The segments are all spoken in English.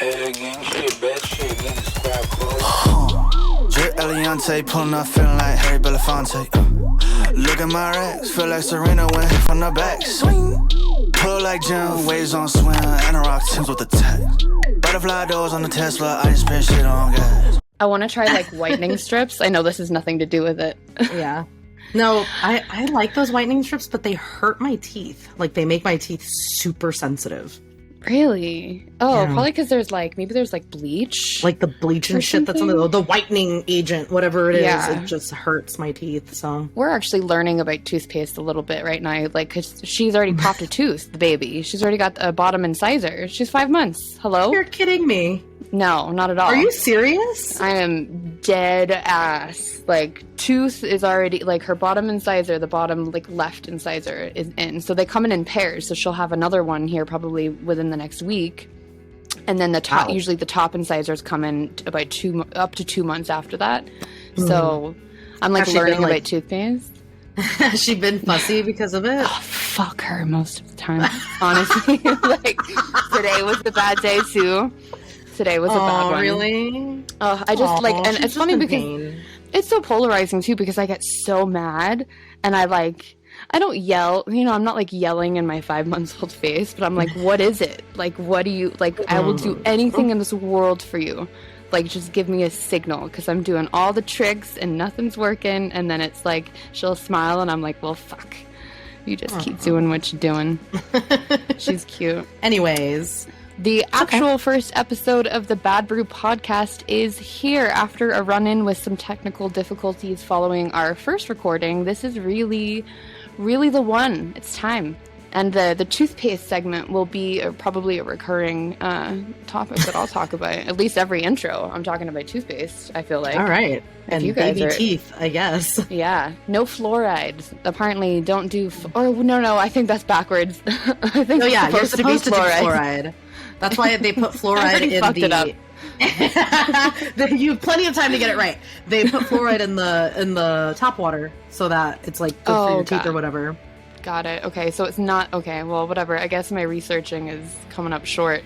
Gang shit, bad shit, nigga squad close. Drip Eliante, pulling up, feeling like Harry Belafonte. Look at my racks, feel like Serena when hit from the back. Swing, pull like Jim, waves on swim, Anorak Tims with the tech. Butterfly doors on the Tesla, I just spend shit on gas. I want to try like whitening strips. I know this has nothing to do with it. Yeah. No, I like those whitening strips, but they hurt my teeth. Like, they make my teeth super sensitive. Really? Oh, Yeah. probably because there's like, maybe there's like bleach. Like the bleach and shit that's on the whitening agent, whatever it is, Yeah. it just hurts my teeth, so. We're actually learning about toothpaste a little bit right now. Like, cause she's already popped a tooth, the baby. She's already got a bottom incisor. She's 5 months. Hello? You're kidding me. No, not at all. Are you serious? I am dead ass. Like, tooth is already, like, her bottom incisor, the bottom, like, left incisor is in. So they come in pairs. So she'll have another one here probably within the next week. And then the top, Wow. usually the top incisors come in about up to 2 months after that. So I'm, like, Has she been, learning like- about toothpaste. Has she been fussy because of it? Oh, fuck her most of the time. Honestly. Like, today was the bad day, too. Today was a bad one. Really? Oh, I just, like, and she's it's funny just in because pain. it's so polarizing too, because I get so mad and I don't yell, you know, I'm not like yelling in my 5 months old face, but I'm like, what is it? Like, what do you, like, I will do anything in this world for you. Like, just give me a signal, because I'm doing all the tricks and nothing's working. And then it's like, she'll smile and I'm like, well, fuck. You just keep doing what you're doing. She's cute. Anyways. The actual first episode of the Bad Brew podcast is here after a run-in with some technical difficulties following our first recording. This is really, really the one. It's time. And the toothpaste segment will be probably a recurring topic that I'll talk about. At least every intro, I'm talking about toothpaste, I feel like. All right. And you guys baby are- teeth, I guess. Yeah. No fluoride. Apparently don't do... no, I think that's backwards. I think Oh yeah, you're it's supposed to do fluoride. fluoride. That's why they put I fluoride already in fucked it up. You have plenty of time to get it right. They put fluoride in the top water so that it's like good for your teeth or whatever. Got it. Okay, so it's not... Okay, well, whatever. I guess my researching is coming up short.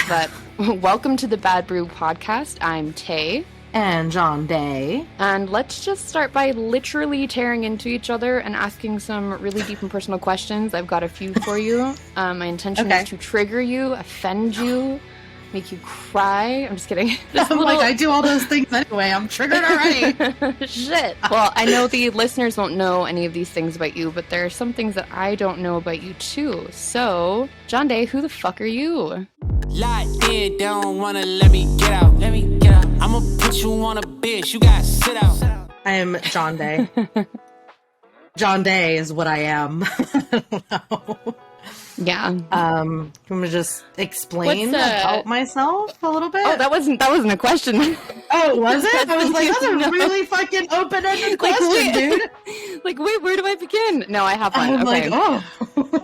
But welcome to the Bad Brew podcast. I'm Tay. And John Day. And let's just start by literally tearing into each other and asking some really deep and personal questions. I've got a few for you. My intention is to trigger you, offend you, make you cry. I'm just kidding. I'm like, I do all those things anyway. I'm triggered already. Shit. Well, I know the listeners won't know any of these things about you, but there are some things that I don't know about you too. So, John Day, who the fuck are you? Locked in, they don't wanna let me get out. Let me get out. I'ma put you on a bitch, you gotta sit out. I am John Day. John Day is what I am. I don't know. Yeah. I'm gonna just explain about myself a little bit. Oh, that wasn't a question. Oh, was it? I was like, that's a really fucking open-ended question, dude. Like, wait, where do I begin? No, I have one. I'm Okay. like, oh.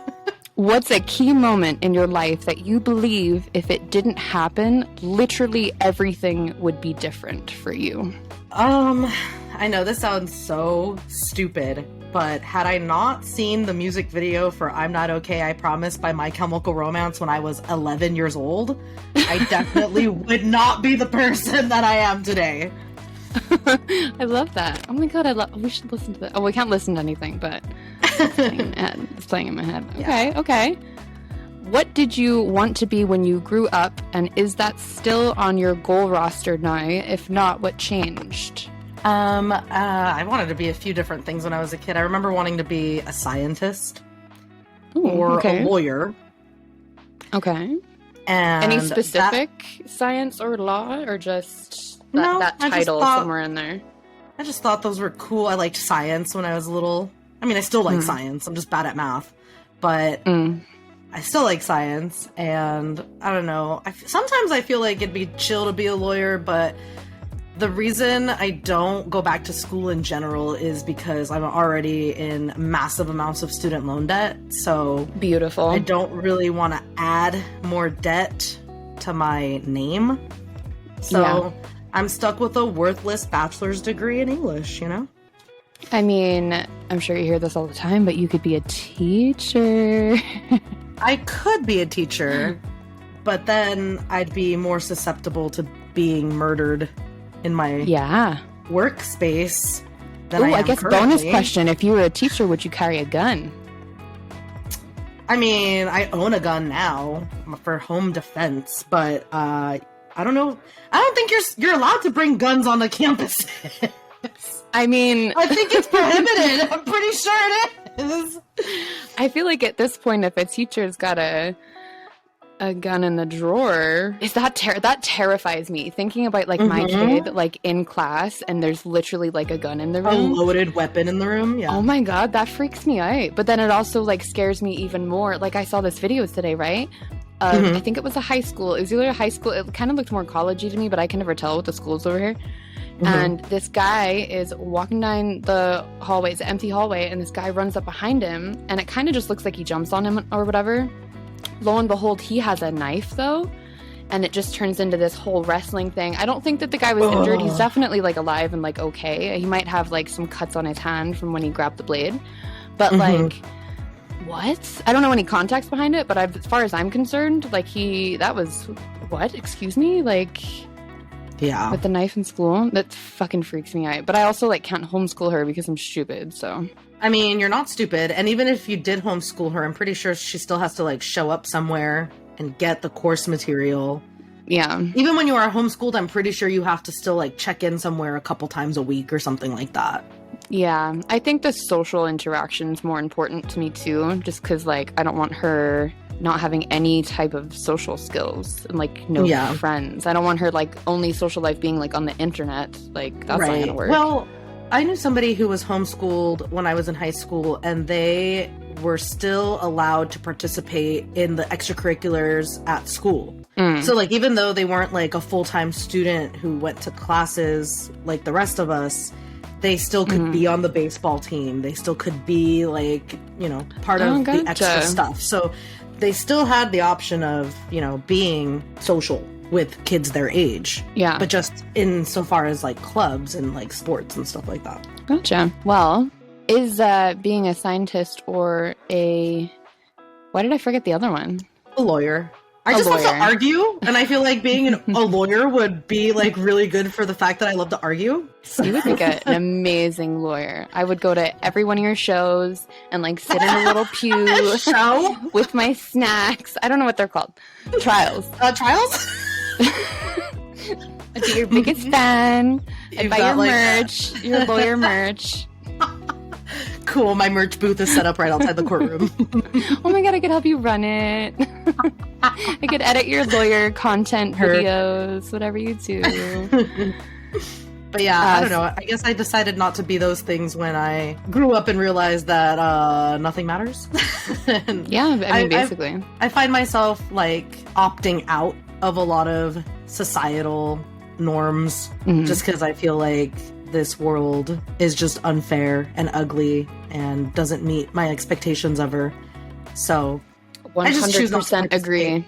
What's a key moment in your life that you believe if it didn't happen, literally everything would be different for you? I know this sounds so stupid, but had I not seen the music video for I'm Not Okay, I Promise by My Chemical Romance when I was 11 years old, I definitely would not be the person that I am today. I love that. Oh my god, we should listen to that. Oh, we can't listen to anything, but it's playing in my head. It's playing in my head. Okay, okay. What did you want to be when you grew up, and is that still on your goal roster now? If not, what changed? I wanted to be a few different things when I was a kid. I remember wanting to be a scientist or a lawyer. Okay. And any specific science or law, or just that title somewhere in there? I just thought those were cool. I liked science when I was little. I mean, I still like science. I'm just bad at math. But I still like science. And I don't know. Sometimes I feel like it'd be chill to be a lawyer, but the reason I don't go back to school in general is because I'm already in massive amounts of student loan debt. So beautiful. I don't really want to add more debt to my name. So I'm stuck with a worthless bachelor's degree in English, you know? I mean, I'm sure you hear this all the time, but you could be a teacher. I could be a teacher, but then I'd be more susceptible to being murdered in my workspace than I am I guess currently. bonus question. If you were a teacher, would you carry a gun? I mean, I own a gun now for home defense, but I don't know. I don't think you're allowed to bring guns on the campus. I mean, I think it's prohibited. I'm pretty sure it is. I feel like at this point, if a teacher's got a gun in the drawer, that terrifies me. Thinking about like my kid like in class and there's literally like a gun in the room, a loaded weapon in the room. Yeah. Oh my god, that freaks me out. But then it also like scares me even more. Like I saw this video today, right? I think it was a high school. It was either a high school. It kind of looked more college-y to me, but I can never tell with the schools over here. And this guy is walking down the hallway. It's an empty hallway, and this guy runs up behind him, and it kind of just looks like he jumps on him or whatever. Lo and behold, he has a knife, though, and it just turns into this whole wrestling thing. I don't think that the guy was injured. He's definitely, like, alive and, like, okay. He might have, like, some cuts on his hand from when he grabbed the blade. But, like, what? I don't know any context behind it, but as far as I'm concerned, like, that was, what? Excuse me? Like... Yeah. With the knife in school? That fucking freaks me out. But I also, like, can't homeschool her because I'm stupid, so... I mean, you're not stupid. And even if you did homeschool her, I'm pretty sure she still has to, like, show up somewhere and get the course material. Yeah. Even when you are homeschooled, I'm pretty sure you have to still, like, check in somewhere a couple times a week or something like that. Yeah. I think the social interaction's more important to me, too. Just because, like, I don't want her... not having any type of social skills and like no friends. I don't want her like only social life being like on the internet. Like that's not gonna work. Well, I knew somebody who was homeschooled when I was in high school, and they were still allowed to participate in the extracurriculars at school. So like even though they weren't like a full-time student who went to classes like the rest of us, they still could be on the baseball team. They still could be like, you know, part of the extra stuff. So they still had the option of, you know, being social with kids their age. Yeah. But just insofar as like clubs and like sports and stuff like that. Gotcha. Well, is being a scientist or why did I forget the other one? A lawyer. I just love to argue, and I feel like being a lawyer would be like really good for the fact that I love to argue. You would make an amazing lawyer. I would go to every one of your shows and like sit in a little pew with my snacks. I don't know what they're called. Trials. Trials? I'd be your biggest fan. I'd buy your merch, your lawyer merch. Cool, my merch booth is set up right outside the courtroom. Oh my god, I could help you run it. I could edit your lawyer content videos, whatever you do. But yeah, I don't know. I guess I decided not to be those things when I grew up and realized that nothing matters. Yeah, I mean, basically. I find myself like opting out of a lot of societal norms just because I feel like this world is just unfair and ugly and doesn't meet my expectations of her. So 100% I just choose not to agree.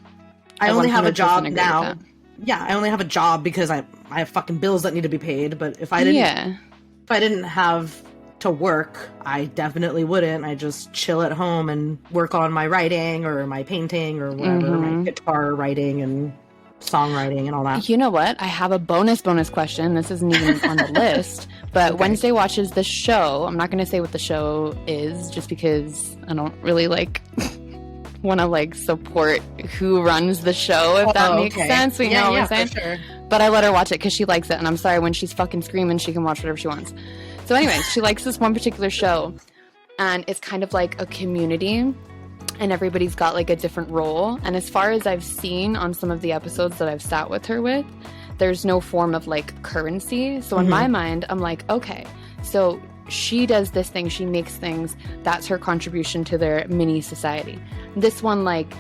I only have a job now. Yeah, I only have a job because I have fucking bills that need to be paid. But if I didn't have to work, I definitely wouldn't. I just chill at home and work on my writing or my painting or whatever, my guitar writing and songwriting and all that. You know what? I have a bonus question. This isn't even on the list, but Wednesday watches the show. I'm not going to say what the show is just because I don't really like want to like support who runs the show, if that makes sense. You know what I'm saying? Sure. But I let her watch it because she likes it, and I'm sorry, when she's fucking screaming, she can watch whatever she wants. So anyway, she likes this one particular show, and it's kind of like a community, and everybody's got like a different role. And as far as I've seen on some of the episodes that I've sat with her with, there's no form of like currency. So in my mind, I'm like, okay, so she does this thing, she makes things, that's her contribution to their mini society. This one like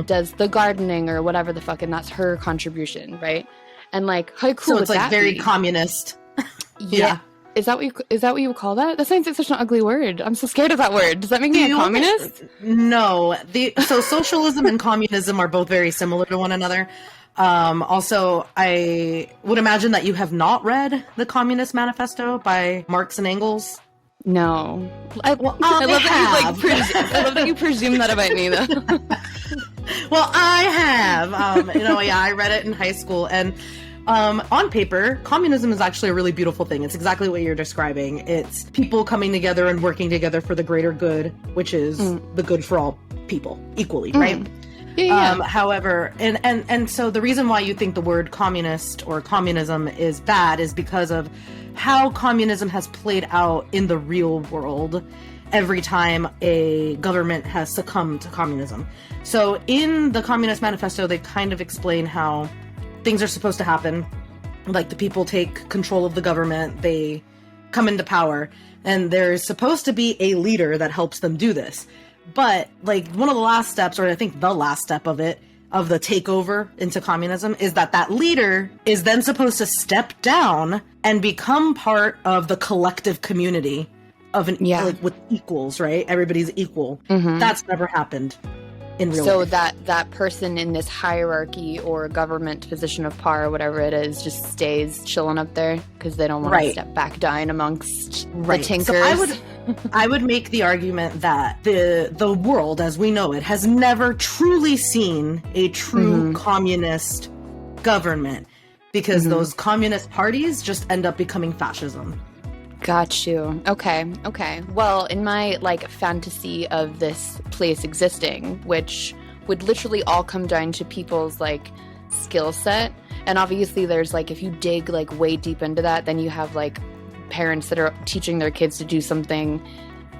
does the gardening or whatever the fuck, and that's her contribution, right? And like, how cool so it's would like that very be? Communist. Yeah. Is that what you would call that? That sounds like such an ugly word. I'm so scared of that word. Does that make me a communist? No. So socialism and communism are both very similar to one another. Also, I would imagine that you have not read the Communist Manifesto by Marx and Engels. No. I love that you presume that about me, though. Well, I have. I read it in high school, and on paper, communism is actually a really beautiful thing. It's exactly what you're describing. It's people coming together and working together for the greater good, which is the good for all people equally, right? Yeah. However, and so the reason why you think the word communist or communism is bad is because of how communism has played out in the real world every time a government has succumbed to communism. So in the Communist Manifesto, they kind of explain how things are supposed to happen. Like the people take control of the government, they come into power, and there's supposed to be a leader that helps them do this. But like one of the last steps, or I think the last step of it, of the takeover into communism, is that leader is then supposed to step down and become part of the collective community of like with equals, right? Everybody's equal. That's never happened in real life. So that person in this hierarchy or government position of power, or whatever it is, just stays chilling up there because they don't want to step back down amongst the tinkers. So I would make the argument that the world as we know it has never truly seen a true communist government, because those communist parties just end up becoming fascism. Got you. Okay. Well, in my like fantasy of this place existing, which would literally all come down to people's like skill set, and obviously there's like, if you dig like way deep into that, then you have like parents that are teaching their kids to do something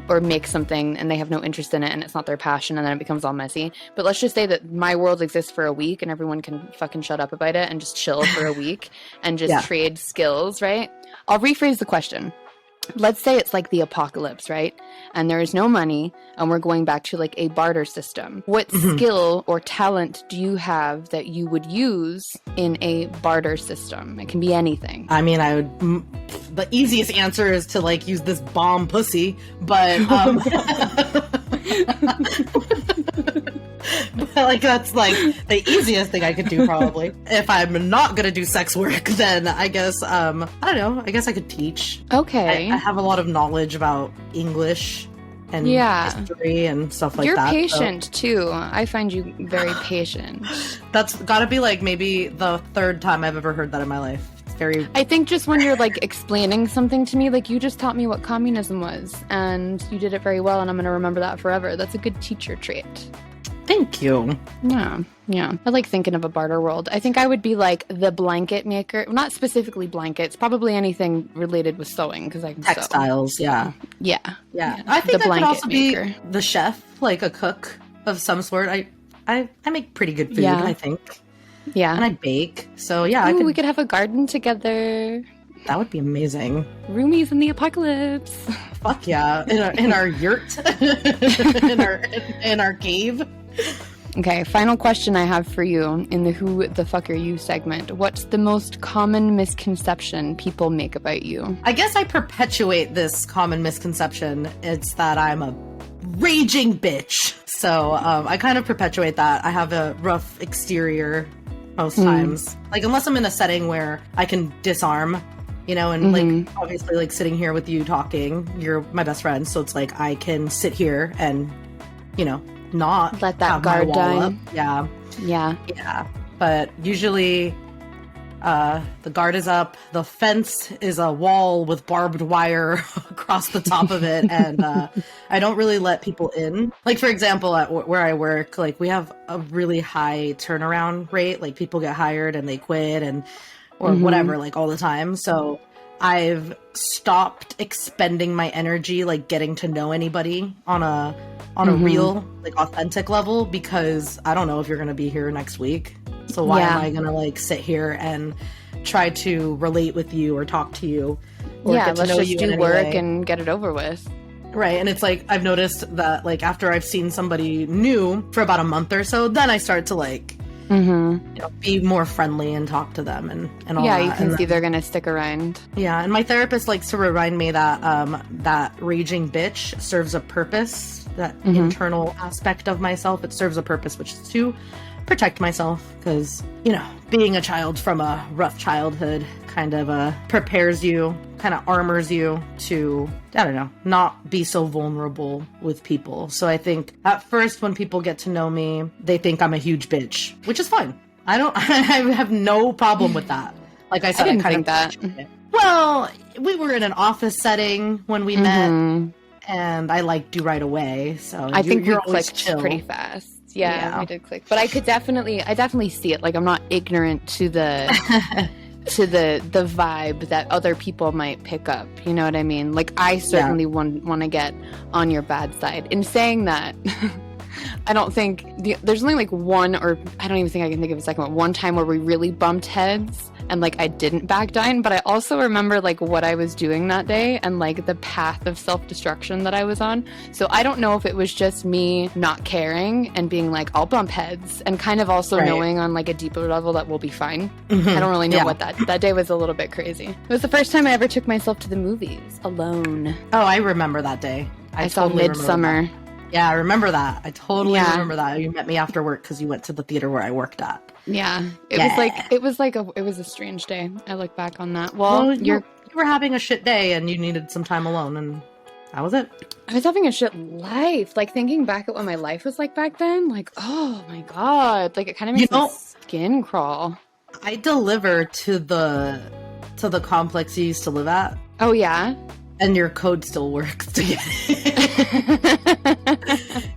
or make something and they have no interest in it and it's not their passion, and then it becomes all messy. But let's just say that my world exists for a week and everyone can fucking shut up about it and just chill for a week and just trade skills, right? I'll rephrase the question. Let's say it's like the apocalypse, right? And there is no money and we're going back to like a barter system. What skill or talent do you have that you would use in a barter system? It can be anything. I mean, the easiest answer is to like use this bomb pussy, but like that's like the easiest thing I could do probably. If I'm not gonna do sex work, then I guess I don't know. I guess I could teach. Okay. I have a lot of knowledge about English and history and stuff like that. You're patient too. I find you very patient. That's got to be like maybe the third time I've ever heard that in my life. It's very. I think just when you're like explaining something to me, like you just taught me what communism was, and you did it very well, and I'm gonna remember that forever. That's a good teacher trait. Thank you. Yeah. I like thinking of a barter world. I think I would be like the blanket maker. Well, not specifically blankets, probably anything related with sewing, because I can textiles, sew. Yeah. I think I could also maker. Be the chef, like a cook of some sort. I make pretty good food, I think. Yeah. And I bake. So yeah, we could have a garden together. That would be amazing. Roomies in the apocalypse. Fuck yeah. In our yurt. in our cave. Okay, final question I have for you in the Who the Fuck Are You segment. What's the most common misconception people make about you? I guess I perpetuate this common misconception. It's that I'm a raging bitch. So I kind of perpetuate that. I have a rough exterior most times. Like, unless I'm in a setting where I can disarm, and like, obviously, like sitting here with you talking, you're my best friend. So it's like, I can sit here and, not let that guard down. Yeah. But usually the guard is up. The fence is a wall with barbed wire across the top of it. And I don't really let people in. Like, for example, at where I work, like we have a really high turnaround rate. Like people get hired and they quit or whatever, like all the time. So I've stopped expending my energy, like getting to know anybody on a real, like authentic level, because I don't know if you're going to be here next week. So why am I going to like sit here and try to relate with you or talk to you or get to know let's you just in do work any way. And get it over with. Right. And it's like, I've noticed that like after I've seen somebody new for about a month or so, then I start to like, be more friendly and talk to them and all that. Yeah, you can see they're going to stick around. Yeah, and my therapist likes to remind me that that raging bitch serves a purpose, that internal aspect of myself, it serves a purpose, which is to protect myself, because, being a child from a rough childhood kind of prepares you, kind of armors you to, I don't know, not be so vulnerable with people. So I think at first when people get to know me, they think I'm a huge bitch, which is fine. I have no problem with that. Like I said, I didn't think that. Well, we were in an office setting when we met, and I liked you right away. So I think we always clicked chill. pretty fast. Yeah, we did click. But I definitely see it. Like, I'm not ignorant to the the vibe that other people might pick up. You know what I mean? Like, I certainly want to get on your bad side. In saying that, I don't think there's only like one, or I don't even think I can think of a second one. One time where we really bumped heads and like I didn't back down, but I also remember like what I was doing that day and like the path of self-destruction that I was on. So I don't know if it was just me not caring and being like, I'll bump heads, and kind of also knowing on like a deeper level that we'll be fine. I don't really know what that day was a little bit crazy. It was the first time I ever took myself to the movies alone. Oh, I remember that day. I saw Midsummer. Yeah, I remember that. I totally remember that. You met me after work because you went to the theater where I worked at. Yeah, it was a strange day. I look back on that. Well, you were having a shit day and you needed some time alone, and that was it. I was having a shit life. Like, thinking back at what my life was like back then, like, oh my god, like it kind of makes my skin crawl. I deliver to the complex you used to live at. Oh yeah. And your code still works to get it.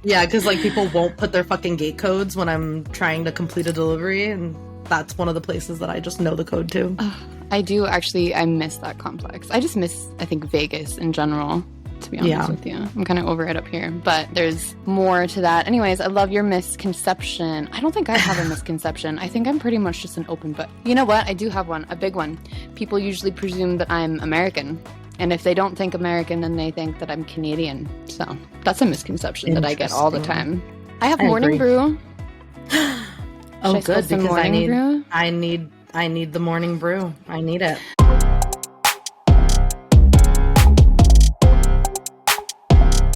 Yeah, because like people won't put their fucking gate codes when I'm trying to complete a delivery, and that's one of the places that I just know the code to. I do actually. I miss that complex. I just miss, I think, Vegas in general. To be honest with you, I'm kind of over it up here, but there's more to that. Anyways, I love your misconception. I don't think I have a misconception. I think I'm pretty much just an open book. You know what? I do have one, a big one. People usually presume that I'm American. And if they don't think American, then they think that I'm Canadian. So that's a misconception that I get all the time. I have Mourning Brew. Oh, good, because brew? I need the Mourning Brew. I need it.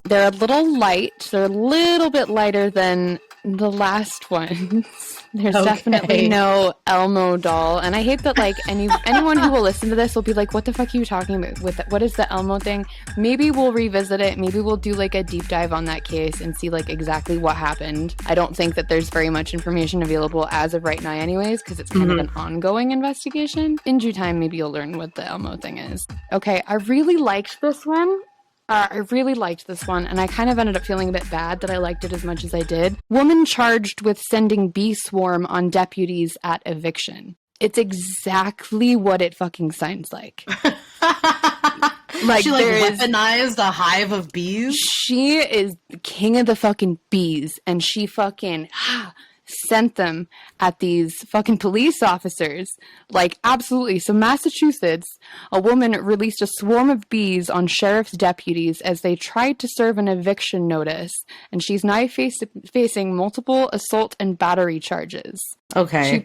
They're a little light. They're a little bit lighter than the last ones. There's definitely no Elmo doll. And I hate that, like, anyone who will listen to this will be like, what the fuck are you talking about? What is the Elmo thing? Maybe we'll revisit it. Maybe we'll do, like, a deep dive on that case and see, like, exactly what happened. I don't think that there's very much information available as of right now anyways, because it's kind of an ongoing investigation. In due time, maybe you'll learn what the Elmo thing is. Okay, I really liked this one. And I kind of ended up feeling a bit bad that I liked it as much as I did. Woman charged with sending bee swarm on deputies at eviction. It's exactly what it fucking sounds like. Like, she weaponized a hive of bees? She is the king of the fucking bees, and she fucking sent them at these fucking police officers. Like, absolutely. So Massachusetts, a woman released a swarm of bees on sheriff's deputies as they tried to serve an eviction notice, and she's now facing multiple assault and battery charges. Okay. She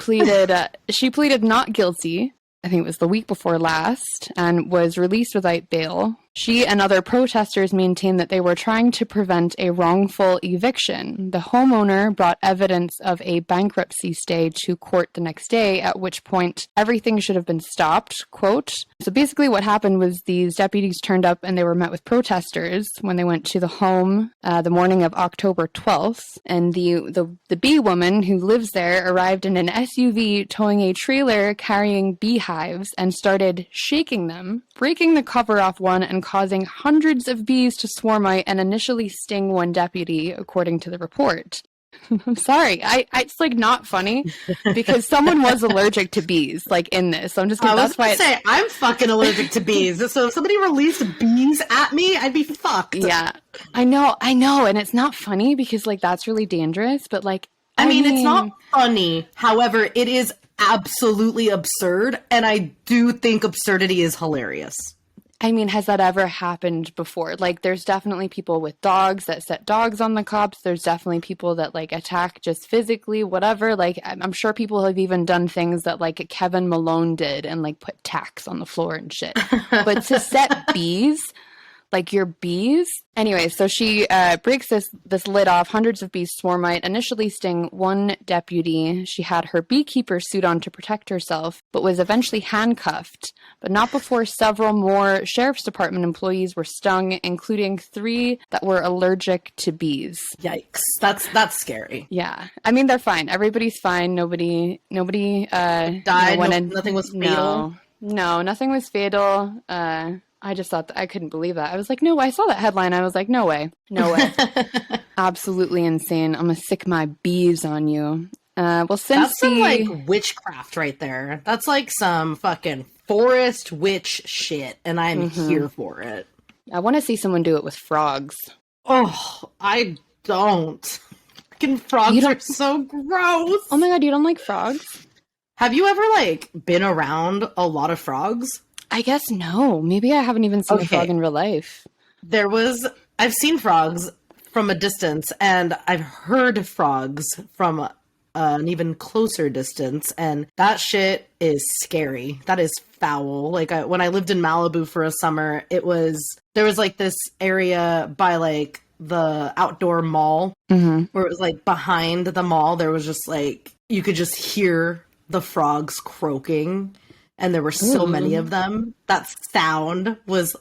pleaded not guilty. I think it was the week before last, and was released without bail. She and other protesters maintained that they were trying to prevent a wrongful eviction. The homeowner brought evidence of a bankruptcy stay to court the next day, at which point everything should have been stopped, quote. So basically what happened was these deputies turned up and they were met with protesters when they went to the home the morning of October 12th. And the bee woman who lives there arrived in an SUV towing a trailer carrying beehives and started shaking them, breaking the cover off one and causing hundreds of bees to swarm out and initially sting one deputy, according to the report. I'm sorry. It's like not funny because someone was allergic to bees, like in this. So I'm just gonna. That's why I'm fucking allergic to bees. So if somebody released bees at me, I'd be fucked. Yeah, I know, and it's not funny because like that's really dangerous. But like, I mean, it's not funny. However, it is absolutely absurd, and I do think absurdity is hilarious. I mean, has that ever happened before? Like, there's definitely people with dogs that set dogs on the cops. There's definitely people that, like, attack just physically, whatever. Like, I'm sure people have even done things that, like, Kevin Malone did and, like, put tacks on the floor and shit. But to set bees, like your bees. Anyway, so she breaks this lid off. Hundreds of bees swarm out, initially sting one deputy. She had her beekeeper suit on to protect herself, but was eventually handcuffed. But not before several more sheriff's department employees were stung, including 3 that were allergic to bees. Yikes. That's scary. Yeah. I mean, they're fine. Everybody's fine. Nobody Died. Nothing was fatal. No, nothing was fatal. I just thought I couldn't believe that. I was like, no, I saw that headline. I was like, no way. Absolutely insane. I'm gonna sick my bees on you. Well, since that's some like witchcraft right there. That's like some fucking forest witch shit, and I'm here for it. I want to see someone do it with frogs. Oh, I don't. Fucking frogs are so gross. Oh my god, you don't like frogs? Have you ever like been around a lot of frogs? I guess no. Maybe I haven't even seen a frog in real life. I've seen frogs from a distance, and I've heard frogs from an even closer distance, and that shit is scary. That is foul. Like when I lived in Malibu for a summer, there was like this area by like the outdoor mall where it was like behind the mall. There was just like, you could just hear the frogs croaking. And there were so many of them. That sound was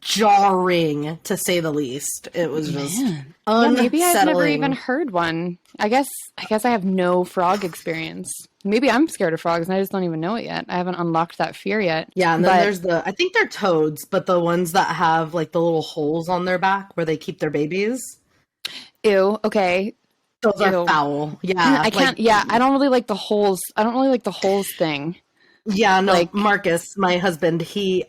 jarring, to say the least. It was just unsettling. Yeah, maybe I've never even heard one. I guess I have no frog experience. Maybe I'm scared of frogs and I just don't even know it yet. I haven't unlocked that fear yet. Yeah, and then there's I think they're toads, but the ones that have like the little holes on their back where they keep their babies. Ew, okay. Those are foul. Yeah. I can't, I don't really like the holes. I don't really like the holes thing. Yeah, no, like, Marcus, my husband, he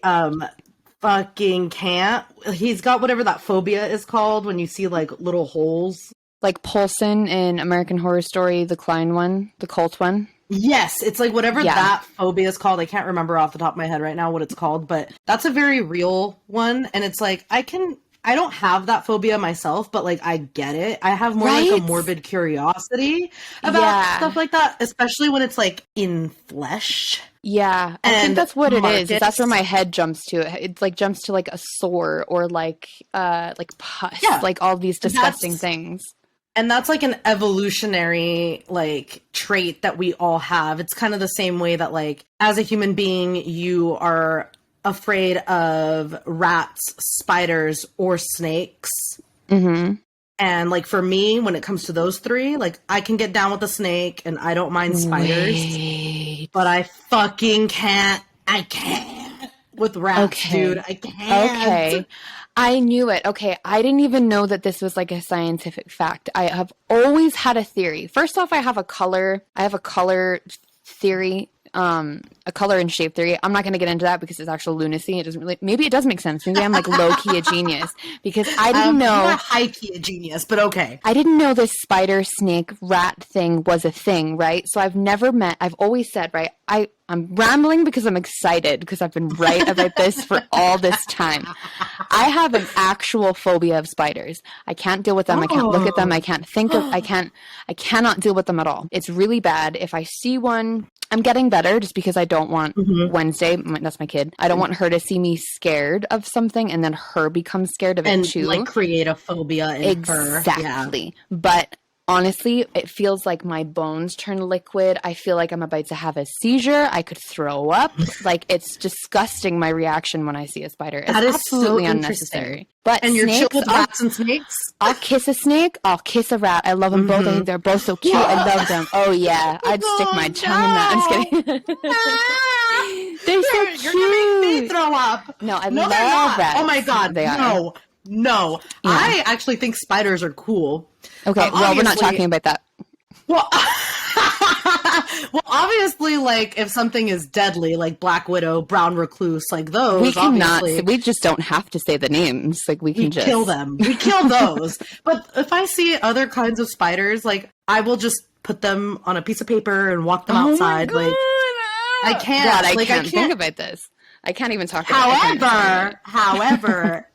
fucking can't. He's got whatever that phobia is called when you see like little holes. Like Poulsen in American Horror Story, the Klein one, the cult one. Yes, it's like whatever that phobia is called. I can't remember off the top of my head right now what it's called, but that's a very real one. And it's like, I don't have that phobia myself, but like I get it. I have more like a morbid curiosity about stuff like that, especially when it's like in flesh. Yeah, I think that's what it is. That's where my head jumps to. It like jumps to like a sore or like pus, like all these disgusting things. And that's like an evolutionary like trait that we all have. It's kind of the same way that like as a human being, you are afraid of rats, spiders, or snakes. Mm-hmm. And like for me, when it comes to those 3, like I can get down with a snake and I don't mind spiders, but I fucking can't. I can't with rats, dude. I can't. Okay. I knew it. Okay. I didn't even know that this was like a scientific fact. I have always had a theory. First off, I have a color theory. A color and shape theory. I'm not going to get into that because it's actual lunacy. It doesn't really, maybe it does make sense. Maybe I'm like low key a genius because I didn't know. You're high key a genius, but okay. I didn't know this spider, snake, rat thing was a thing, right? So I've always said, right, I'm rambling because I'm excited because I've been right about this for all this time. I have an actual phobia of spiders. I can't deal with them. I can't look at them. I cannot deal with them at all. It's really bad. If I see one, I'm getting better just because I don't want Wednesday, that's my kid, I don't want her to see me scared of something and then her become scared of it too. And like create a phobia in her. Exactly. Yeah. But honestly, it feels like my bones turn liquid. I feel like I'm about to have a seizure. I could throw up. Like it's disgusting my reaction when I see a spider. It's absolutely unnecessary. But and you're chill with rats and snakes? I'll kiss a snake. I'll kiss a rat. I love them both. I think they're both so cute. I love them. Oh yeah. I'd stick my tongue in that. I'm just kidding. They're so cute. You're gonna make me throw up. No, I love rats. Oh my god. They are. No. Yeah. I actually think spiders are cool. Okay, well, we're not talking about that. Well, obviously, like, if something is deadly, like Black Widow, Brown Recluse, like those, we cannot. We just don't have to say the names. Like, we can just kill them. We kill those. But if I see other kinds of spiders, like, I will just put them on a piece of paper and walk them outside. Like, I can't. God, I can't think about this. I can't even talk about it. However,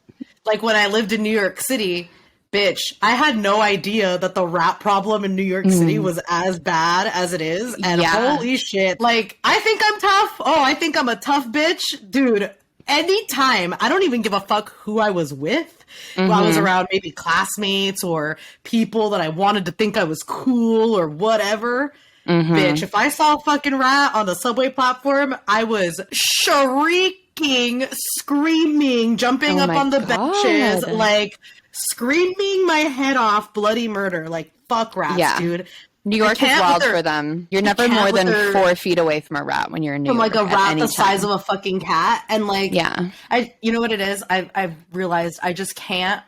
like when I lived in New York City, bitch, I had no idea that the rat problem in New York City was as bad as it is. And holy shit, like, I think I'm tough. Oh, I think I'm a tough bitch. Dude, anytime, I don't even give a fuck who I was with. While I was around maybe classmates or people that I wanted to think I was cool or whatever. Bitch, if I saw a fucking rat on the subway platform, I was shrieking, screaming, jumping up on the benches, like screaming my head off, bloody murder. Like, fuck rats, dude. New York is wild for them. You're never more than 4 feet away from a rat when you're in New York. From like a rat the size of a fucking cat. And like, yeah. You know what it is? I've realized I just can't.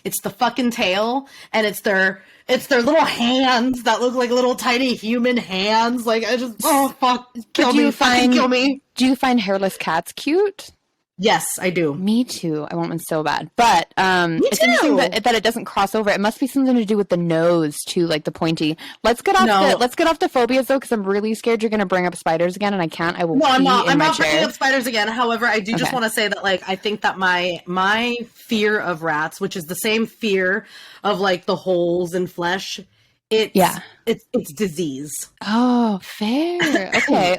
It's the fucking tail and it's their little hands that look like little tiny human hands. Like, I just, oh fuck, kill me. Do you find hairless cats cute? Yes, I do. Me too. I want one so bad. But it's interesting that it doesn't cross over. It must be something to do with the nose too, like the pointy. Let's get off the phobias though, because I'm really scared you're gonna bring up spiders again, and I can't. I will. No, I'm not. I'm not bringing up spiders again. However, I do just want to say that, like, I think that my fear of rats, which is the same fear of like the holes in flesh, it's disease. Oh, fair.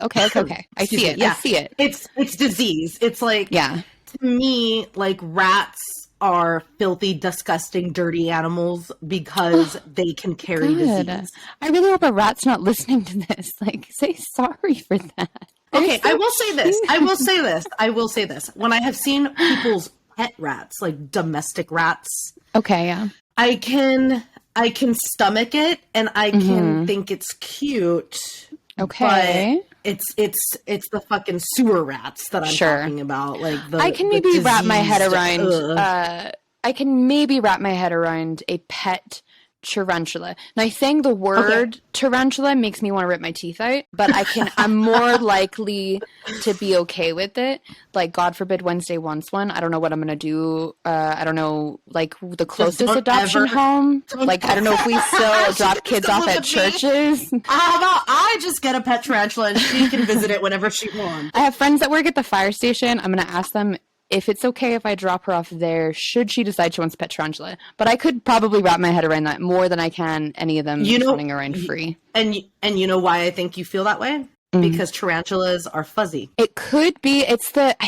Okay. I see it. Yeah. I see it. It's disease. It's like, to me, like, rats are filthy, disgusting, dirty animals because they can carry disease. I really hope a rat's not listening to this. Like, say sorry for that. Okay, I will say this. When I have seen people's pet rats, like domestic rats. Okay, yeah. I can stomach it and I can think it's cute. Okay. But it's the fucking sewer rats that I'm talking about. Like, I can maybe wrap my head around I can maybe wrap my head around a pet tarantula. Now, saying the word tarantula makes me want to rip my teeth out, but I'm more likely to be okay with it. Like, God forbid Wednesday wants one. I don't know what I'm going to do. I don't know, like, the closest adoption home. Like, I don't know if we still drop kids off at churches. How about I just get a pet tarantula and she can visit it whenever she wants. I have friends that work at the fire station. I'm going to ask them if it's okay if I drop her off there, should she decide she wants a pet tarantula. But I could probably wrap my head around that more than I can any of them running around free. And you know why I think you feel that way? Because tarantulas are fuzzy. It could be. I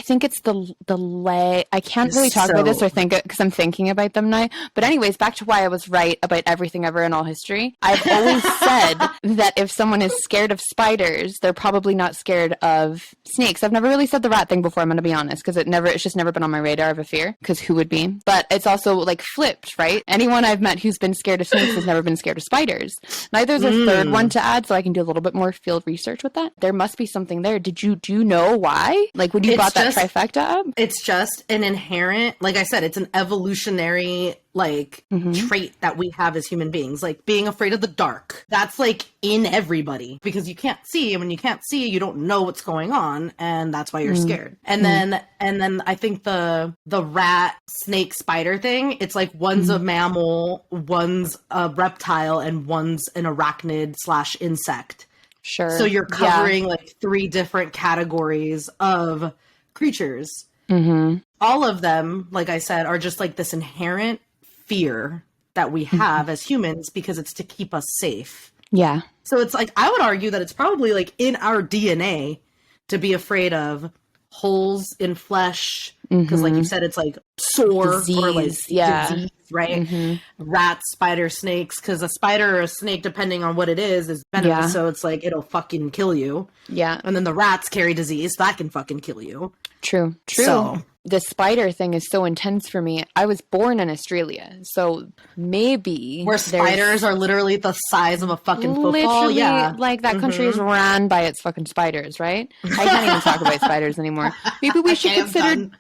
think it's the leg. I can't really talk about this or think it because I'm thinking about them now. But anyways, back to why I was right about everything ever in all history. I've always said that if someone is scared of spiders, they're probably not scared of snakes. I've never really said the rat thing before, I'm going to be honest, because it's just never been on my radar of a fear, because who would be? But it's also like flipped, right? Anyone I've met who's been scared of snakes has never been scared of spiders. Now there's a third one to add, so I can do a little bit more field research with that. There must be something there. Do you know why? Like, when you brought that trifecta up? It's just an inherent, like I said, it's an evolutionary trait that we have as human beings, like being afraid of the dark. That's like in everybody because you can't see, and when you can't see, you don't know what's going on, and that's why you're scared. And then I think the rat, snake, spider thing, it's like one's a mammal, one's a reptile, and one's an arachnid / insect. Sure. So you're covering like 3 different categories of creatures. All of them, like I said, are just like this inherent fear that we have as humans because it's to keep us safe. Yeah. So it's like, I would argue that it's probably like in our DNA to be afraid of holes in flesh, because like you said, it's like sore disease, or like disease, right? Rats, spider, snakes, because a spider or a snake, depending on what it is venomous, so it's like it'll fucking kill you. Yeah. And then the rats carry disease, so that can fucking kill you. True. So, the spider thing is so intense for me. I was born in Australia, so maybe where spiders are literally the size of a fucking football. Yeah, like that country is ran by its fucking spiders, right? I can't even talk about spiders anymore. Maybe we should consider.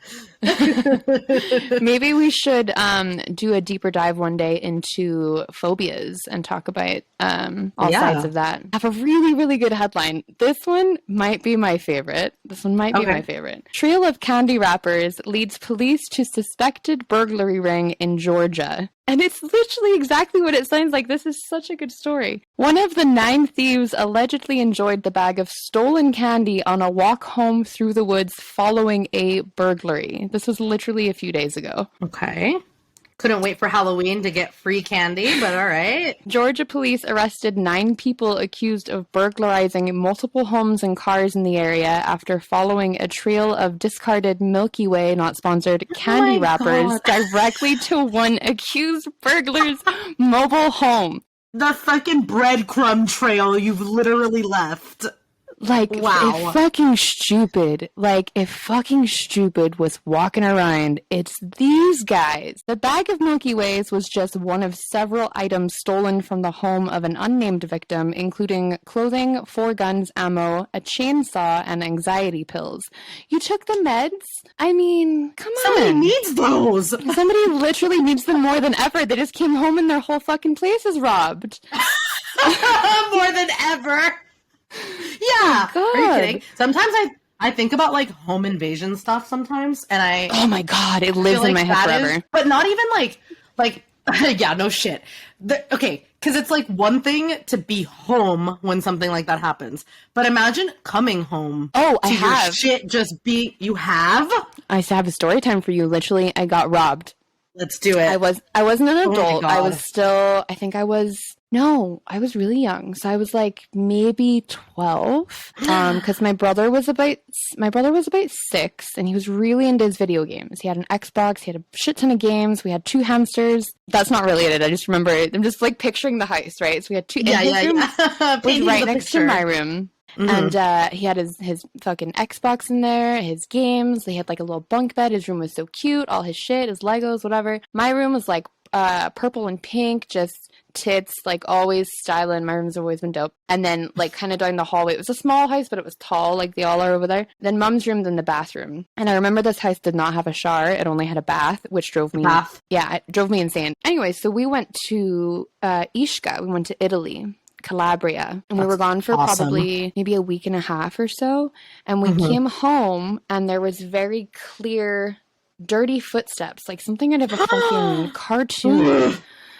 Maybe we should do a deeper dive one day into phobias and talk about all sides of that. I have a really, really good headline. This one might be my favorite. My favorite. Trail of candy wrappers leads police to suspected burglary ring in Georgia. And it's literally exactly what it sounds like. This is such a good story. One of the 9 thieves allegedly enjoyed the bag of stolen candy on a walk home through the woods following a burglary. This was literally a few days ago. Okay. Couldn't wait for Halloween to get free candy, but all right. Georgia police arrested 9 people accused of burglarizing multiple homes and cars in the area after following a trail of discarded Milky Way, not sponsored, candy wrappers directly to one accused burglar's mobile home. The fucking breadcrumb trail you've literally left. Like, if fucking stupid was walking around, it's these guys. The bag of Milky Ways was just one of several items stolen from the home of an unnamed victim, including clothing, 4 guns, ammo, a chainsaw, and anxiety pills. You took the meds? I mean, come on. Somebody needs those. Somebody literally needs them more than ever. They just came home and their whole fucking place is robbed. More than ever. Yeah. Oh, are you kidding? Sometimes I think about like home invasion stuff sometimes, and oh my god, it lives in my head forever. But not even like yeah, no shit. Okay, because it's like one thing to be home when something like that happens, but imagine coming home. Oh, to I your have. Shit just be. You have. I have a story time for you. Literally, I got robbed. Let's do it. I wasn't an adult. I was really young. So I was like maybe 12. Because my brother was about 6 and he was really into his video games. He had an Xbox, he had a shit ton of games, we had 2 hamsters. That's not really it. I just remember it. I'm just like picturing the heist, right? So we had 2 his room was right next to my room. Mm-hmm. And he had his fucking Xbox in there, his games. They had like a little bunk bed. His room was so cute. All his shit, his Legos, whatever. My room was like purple and pink, just tits, like always styling. My room's always been dope. And then like kind of down the hallway, it was a small house, but it was tall, like they all are over there. Then Mum's room, then the bathroom. And I remember this house did not have a shower. It only had a bath, which drove me it drove me insane. Anyway, so we went to Ischia. We went to Italy. Calabria, and we were gone for probably maybe a week and a half or so, and we came home and there was very clear dirty footsteps, like something out of a fucking cartoon.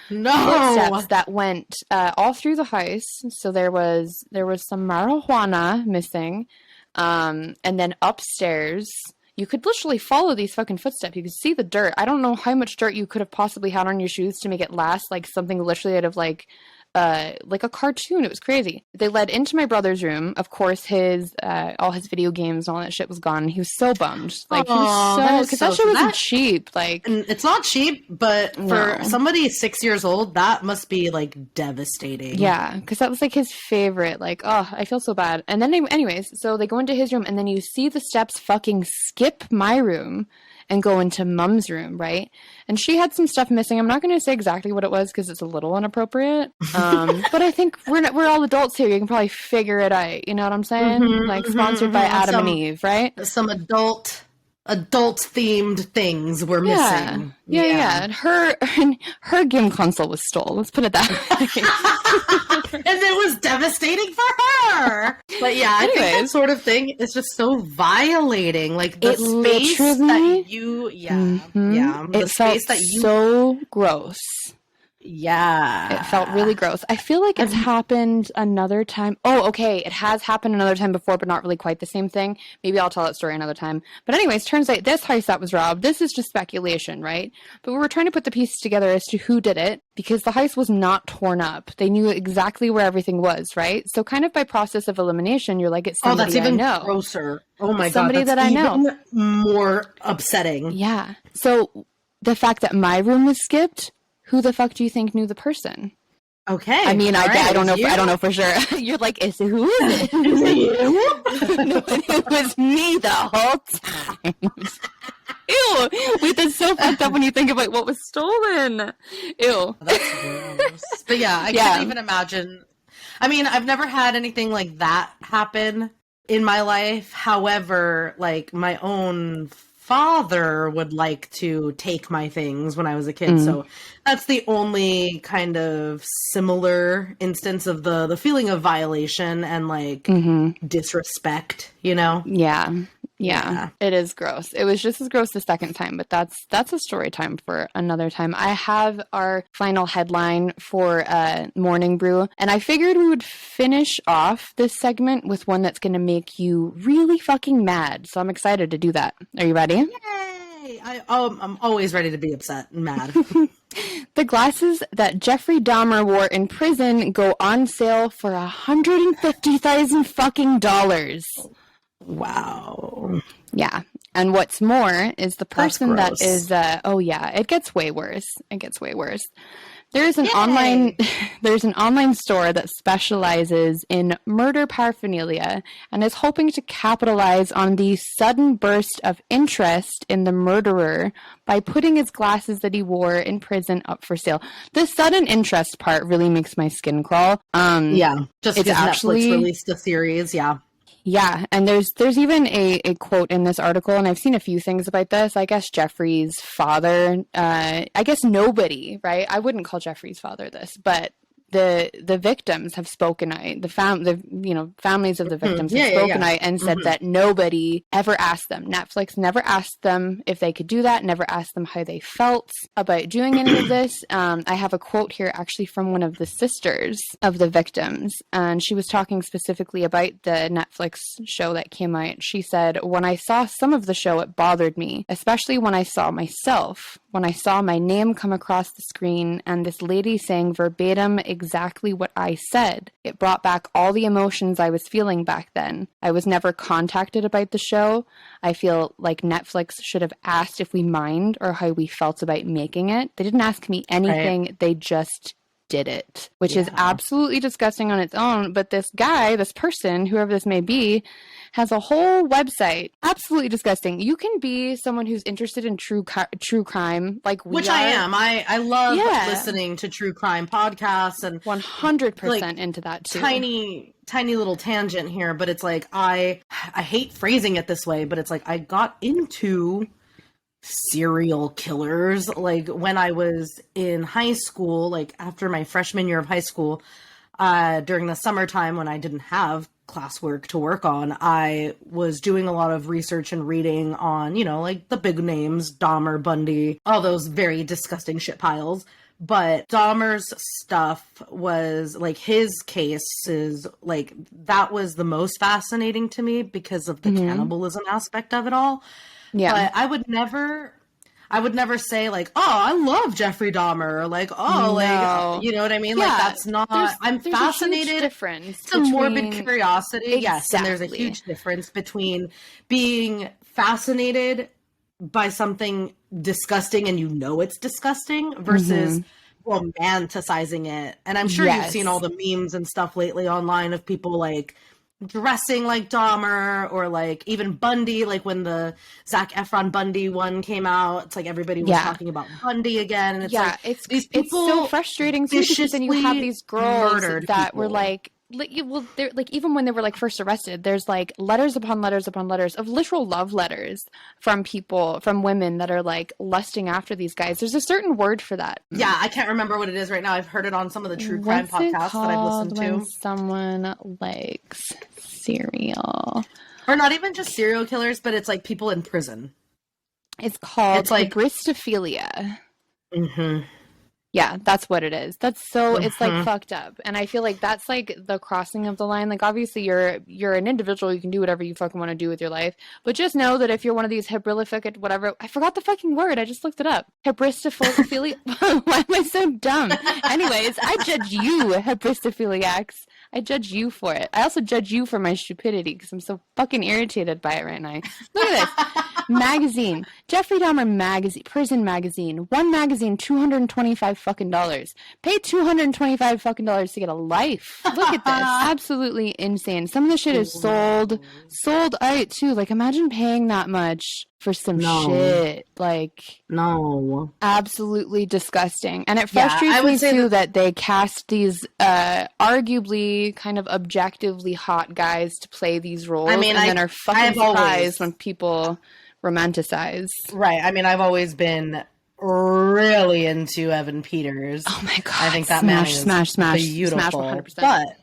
Footsteps that went all through the house. So there was some marijuana missing, and then upstairs you could literally follow these fucking footsteps. You could see the dirt. I don't know how much dirt you could have possibly had on your shoes to make it last like something literally out of like a cartoon. It was crazy. They led into my brother's room. Of course, his all his video games and all that shit was gone. He was so bummed. Like he was so, because that shit wasn't cheap. Like it's not cheap, but for somebody 6 years old, that must be like devastating. Yeah, because that was like his favorite. Like, oh, I feel so bad. And then anyways, so they go into his room, and then you see the steps fucking skip my room and go into Mum's room, right? And she had some stuff missing. I'm not going to say exactly what it was because it's a little inappropriate. But I think we're all adults here. You can probably figure it out. You know what I'm saying? Like sponsored by Adam and Eve, right? Some adult themed things were missing. Yeah. And her game console was stolen. Let's put it that way. And it was devastating for her. But yeah, I think that sort of thing is just so violating. Like the space that you, it felt so gross. Yeah. It felt really gross. I feel like it's happened another time. Oh, okay. It has happened another time before, but not really quite the same thing. Maybe I'll tell that story another time. But anyways, turns out this house that was robbed, this is just speculation, right? But we were trying to put the pieces together as to who did it because the house was not torn up. They knew exactly where everything was, right? So kind of by process of elimination, you're like, it's somebody that's even I know. Grosser. Oh my God. Somebody that I know. More upsetting. Yeah. So the fact that my room was skipped, who the fuck do you think knew the person? Okay. I mean, I don't know. I don't know for sure. You're like, who is it? Is it you? No, it was me the whole time. Ew. Wait, that's so fucked up when you think about what was stolen. Ew. That's gross. But yeah, I can't even imagine. I mean, I've never had anything like that happen in my life. However, like my own father would like to take my things when I was a kid. So that's the only kind of similar instance of the feeling of violation and like disrespect, you know? Yeah, it is gross. It was just as gross the second time, but that's a story time for another time. I have our final headline for Mourning Brew, and I figured we would finish off this segment with one that's going to make you really fucking mad. So I'm excited to do that. Are you ready? I'm always ready to be upset and mad. The glasses that Jeffrey Dahmer wore in prison go on sale for $150,000 fucking dollars. Wow. Yeah. And what's more is the person that gross. is, it gets way worse. It gets way worse. There's an online store that specializes in murder paraphernalia and is hoping to capitalize on the sudden burst of interest in the murderer by putting his glasses that he wore in prison up for sale. The sudden interest part really makes my skin crawl. Just it's because actually Netflix released a series, Yeah, and there's even a quote in this article, and I've seen a few things about this. I guess Jeffrey's father, I guess nobody, right? I wouldn't call Jeffrey's father this, but the victims have spoken out. Families of the victims have spoken out and said that nobody ever asked them. Netflix never asked them if they could do that, never asked them how they felt about doing any of this. I have a quote here actually from one of the sisters of the victims, and she was talking specifically about the Netflix show that came out. She said, "When I saw some of the show, it bothered me, especially when I saw myself. When I saw my name come across the screen and this lady saying verbatim exactly what I said, it brought back all the emotions I was feeling back then. I was never contacted about the show. I feel like Netflix should have asked if we mind or how we felt about making it. They didn't ask me anything. Right. They just did it," which is absolutely disgusting on its own. But this guy, this person, whoever this may be, has a whole website. Absolutely disgusting. You can be someone who's interested in true crime, like we Which are. I am. I love listening to true crime podcasts and 100% into that too. Tiny little tangent here, but it's like I hate phrasing it this way, but it's like I got into serial killers like when I was in high school, like after my freshman year of high school, during the summertime when I didn't have classwork to work on, I was doing a lot of research and reading on, like the big names, Dahmer, Bundy, all those very disgusting shit piles. But Dahmer's stuff was like, his case is like, that was the most fascinating to me because of the cannibalism aspect of it all. Yeah. But I would never say like, oh, I love Jeffrey Dahmer, or like, oh, like, you know what I mean? Yeah. Like, that's not, I'm fascinated. A difference it's a morbid curiosity. Exactly. Yes. And there's a huge difference between being fascinated by something disgusting and it's disgusting versus romanticizing it. And I'm sure you've seen all the memes and stuff lately online of people like dressing like Dahmer, or like even Bundy, like when the Zac Efron Bundy one came out, it's like everybody was talking about Bundy again, and it's like these people, it's so frustrating too, because then you have these girls that were like even when they were like first arrested, there's like letters upon letters upon letters of literal love letters from women that are like lusting after these guys. There's a certain word for that. Yeah, I can't remember what it is right now. I've heard it on some of the true crime podcasts that I've listened to. When someone likes serial, or not even just serial killers, but it's like people in prison. It's called like bxtch. Yeah, that's what it is. That's so, it's like fucked up. And I feel like that's like the crossing of the line. Like, obviously you're an individual. You can do whatever you fucking want to do with your life. But just know that if you're one of these hybrilific, whatever, I forgot the fucking word. I just looked it up. Hybristophilia. Why am I so dumb? Anyways, I judge you, hybristophiliacs. I judge you for it. I also judge you for my stupidity because I'm so fucking irritated by it right now. Look at this. Magazine. Jeffrey Dahmer magazine. Prison magazine. One magazine, $225 fucking dollars. Pay $225 fucking dollars to get a life. Look at this. Absolutely insane. Some of the shit is sold out too. Like, imagine paying that much for some shit. Like, no, absolutely disgusting. And it frustrates me too that they cast these arguably kind of objectively hot guys to play these roles. I mean, and then are fucking surprised when people romanticize. Right. I mean, I've always been really into Evan Peters. Oh my god! I think that man is beautiful. Smash 100%. But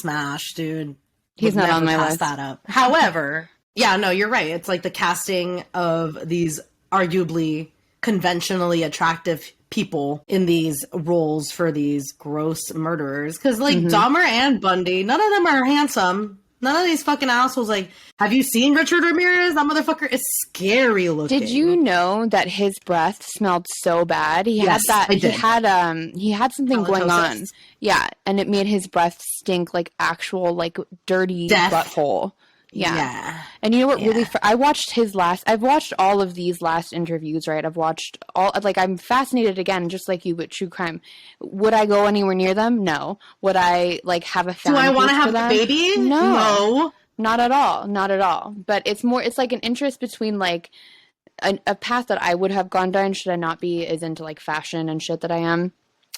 smash, dude. He's not on my list. That up. However, yeah, no, you're right. It's like the casting of these arguably conventionally attractive people in these roles for these gross murderers. Because like Dahmer and Bundy, none of them are handsome. None of these fucking assholes. Like, have you seen Richard Ramirez? That motherfucker is scary looking. Did you know that his breath smelled so bad? He Yes, had that. I did. He had something going on. Halitosis. Yeah, and it made his breath stink like actual like dirty Death. butthole. Yeah. Yeah. And you know what really I've watched all of these last interviews, right? I've watched all, like, I'm fascinated again, just like you with true crime. Would I go anywhere near them? No. Would I like have a fan Do I want to page for have them? a baby? No. Not at all. Not at all. But it's like an interest between like a path that I would have gone down should I not be as into like fashion and shit that I am.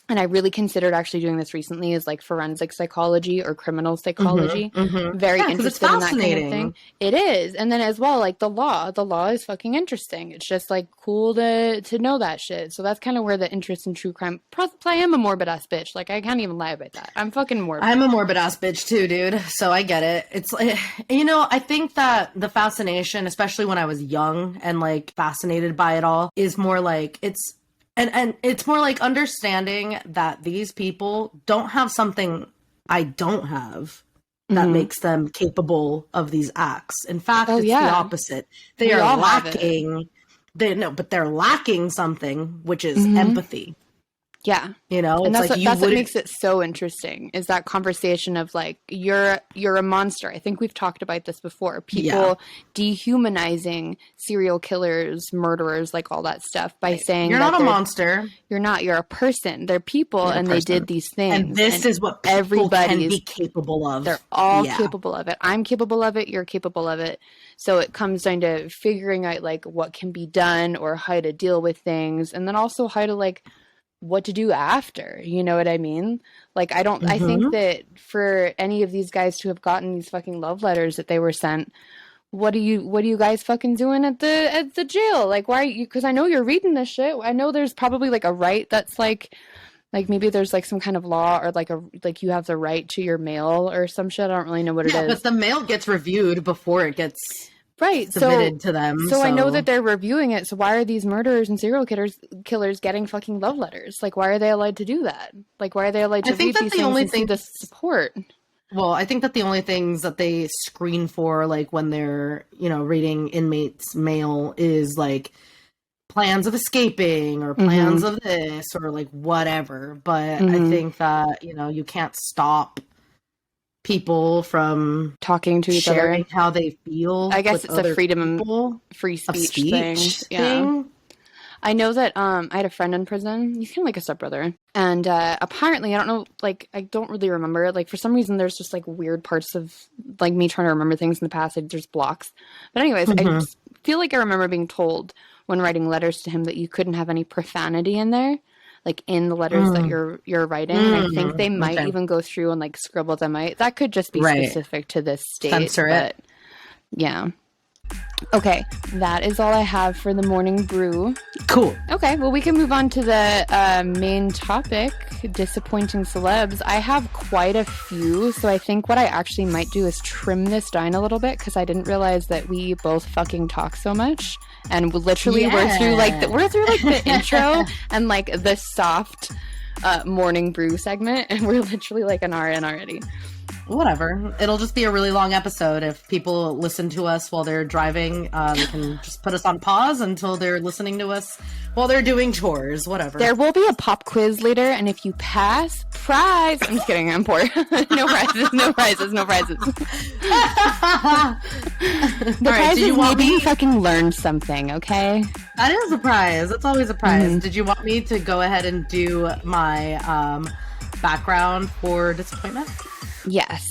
And I really considered actually doing this recently, is like forensic psychology or criminal psychology. Very interested in that kind of thing. It is. And then as well, like the law is fucking interesting. It's just like cool to know that shit. So that's kind of where the interest in true crime, plus I am a morbid ass bitch. Like I can't even lie about that. I'm fucking morbid. I'm a morbid ass bitch too, dude. So I get it. It's like, you know, I think that the fascination, especially when I was young and like fascinated by it all, is more like And it's more like understanding that these people don't have something I don't have that makes them capable of these acts. In fact, it's the opposite. They are lacking. They're lacking something, which is empathy. Yeah. You know, and it's that's, like that's what makes it so interesting, is that conversation of like, you're a monster. I think we've talked about this before. People dehumanizing serial killers, murderers, like all that stuff by saying you're not a monster. You're not. You're a person. They're people, and they did these things. And this is what people can be capable of. They're all capable of it. I'm capable of it. You're capable of it. So it comes down to figuring out like what can be done or how to deal with things, and then also how to like what to do after, you know what I mean? Like, I think that for any of these guys to have gotten these fucking love letters that they were sent, what are you guys fucking doing at the jail? Like, why are you, because I know you're reading this shit. I know there's probably like a right that's like maybe there's like some kind of law or like you have the right to your mail or some shit. I don't really know what it is. But the mail gets reviewed before it gets submitted to them. So I know that they're reviewing it. So why are these murderers and serial killers getting fucking love letters? Like, why are they allowed to do that? Like, why are they allowed to read these things and see the support? Well, I think that the only things that they screen for, like when they're, you know, reading inmates' mail, is like plans of escaping or plans of this or like whatever. But I think that, you know, you can't stop people from talking to each other, how they feel. I guess it's a freedom, free speech thing. Yeah. I know that I had a friend in prison. He's kind of like a stepbrother. And apparently, I don't know, like, I don't really remember. Like, for some reason, there's just, like, weird parts of, like, me trying to remember things in the past. Like, there's blocks. But anyways, I just feel like I remember being told when writing letters to him that you couldn't have any profanity in there, like, in the letters that you're writing. And I think they might even go through and, like, scribble them out. That could just be specific to this state. Censor it. Yeah. Okay, that is all I have for the Mourning Brew. Cool. Okay, well, we can move on to the main topic, disappointing celebs. I have quite a few, so I think what I actually might do is trim this down a little bit, because I didn't realize that we both fucking talk so much. And literally, we're through the intro and like the soft Mourning Brew segment, and we're literally like an hour in already. Whatever. It'll just be a really long episode. If people listen to us while they're driving, they can just put us on pause until they're listening to us while they're doing chores. Whatever. There will be a pop quiz later, and if you pass, prize. I'm just kidding. I'm poor. No prizes. No prizes. No prizes. The prize is maybe you fucking learned something. Okay. That is a prize. That's always a prize. Did you want me to go ahead and do my background for disappointment? Yes.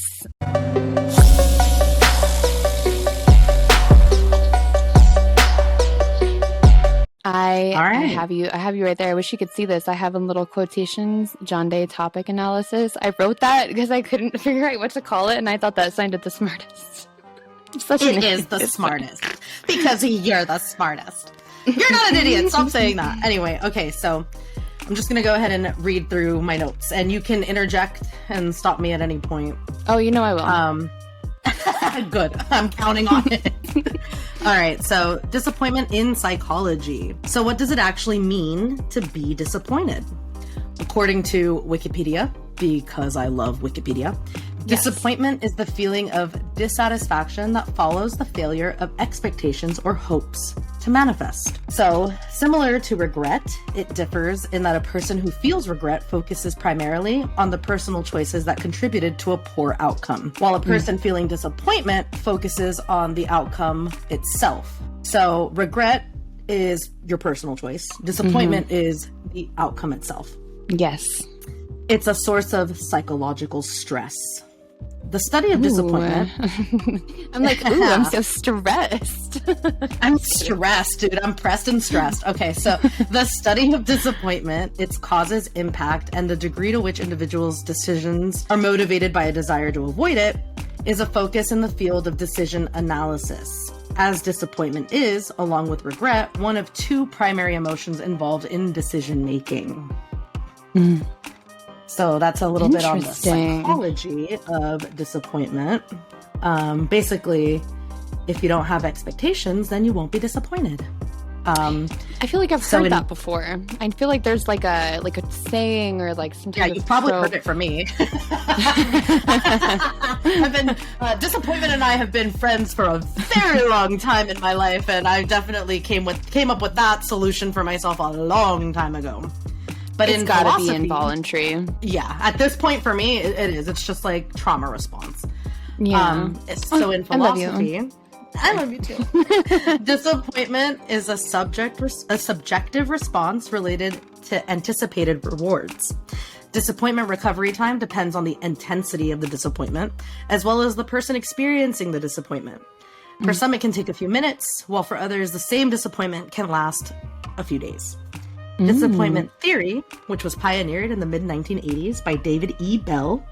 I have you right there. I wish you could see this. I have in little quotations, Jande topic analysis. I wrote that because I couldn't figure out what to call it, and I thought that sounded the smartest. It is the smartest. Because you're the smartest. You're not an idiot. Stop saying that. Anyway, okay, so I'm just going to go ahead and read through my notes, and you can interject and stop me at any point. Oh, you know I will. Good. I'm counting on it. All right. So, disappointment in psychology. So, what does it actually mean to be disappointed? According to Wikipedia, because I love Wikipedia, Disappointment is the feeling of dissatisfaction that follows the failure of expectations or hopes to manifest. So, similar to regret, it differs in that a person who feels regret focuses primarily on the personal choices that contributed to a poor outcome, while a person feeling disappointment focuses on the outcome itself. So, regret is your personal choice. Disappointment is the outcome itself. Yes. It's a source of psychological stress. The study of disappointment. I'm like, ooh, I'm so stressed. I'm stressed, dude. I'm pressed and stressed. Okay, so the study of disappointment, its causes, impact, and the degree to which individuals' decisions are motivated by a desire to avoid it, is a focus in the field of decision analysis. As disappointment is, along with regret, one of two primary emotions involved in decision making. So that's a little bit on the psychology of disappointment. Basically, if you don't have expectations, then you won't be disappointed. I feel like I've heard that before. I feel like there's like a saying or like some type of you've probably trope. heard it from me. I've been disappointment and I have been friends for a very long time in my life, and I definitely came up with that solution for myself a long time ago. But it's in gotta philosophy, be involuntary. Yeah, at this point for me, it is. It's just like trauma response. Yeah. So in philosophy, I love you too. Disappointment is a subjective response related to anticipated rewards. Disappointment recovery time depends on the intensity of the disappointment, as well as the person experiencing the disappointment. For some, it can take a few minutes, while for others, the same disappointment can last a few days. Disappointment theory, which was pioneered in the mid-1980s by David E. Bell,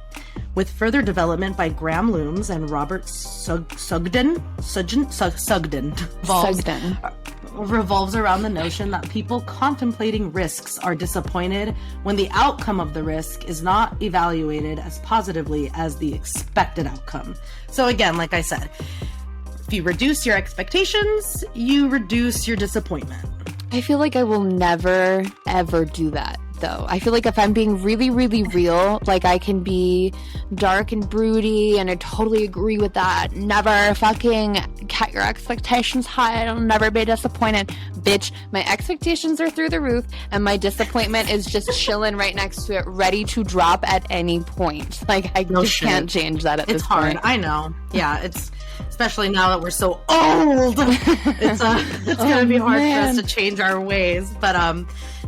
with further development by Graham Looms and Robert Sugden, revolves around the notion that people contemplating risks are disappointed when the outcome of the risk is not evaluated as positively as the expected outcome. So again, like I said, if you reduce your expectations, you reduce your disappointment. I feel like I will never, ever do that, though. I feel like if I'm being really, really real, like I can be dark and broody, and I totally agree with that. Never fucking cut your expectations high. I'll never be disappointed. Bitch, my expectations are through the roof, and my disappointment is just chilling right next to it, ready to drop at any point. Like, I just can't change that at this point. It's hard. I know. Yeah, it's... Especially now that we're so old, it's gonna be hard for us to change our ways. But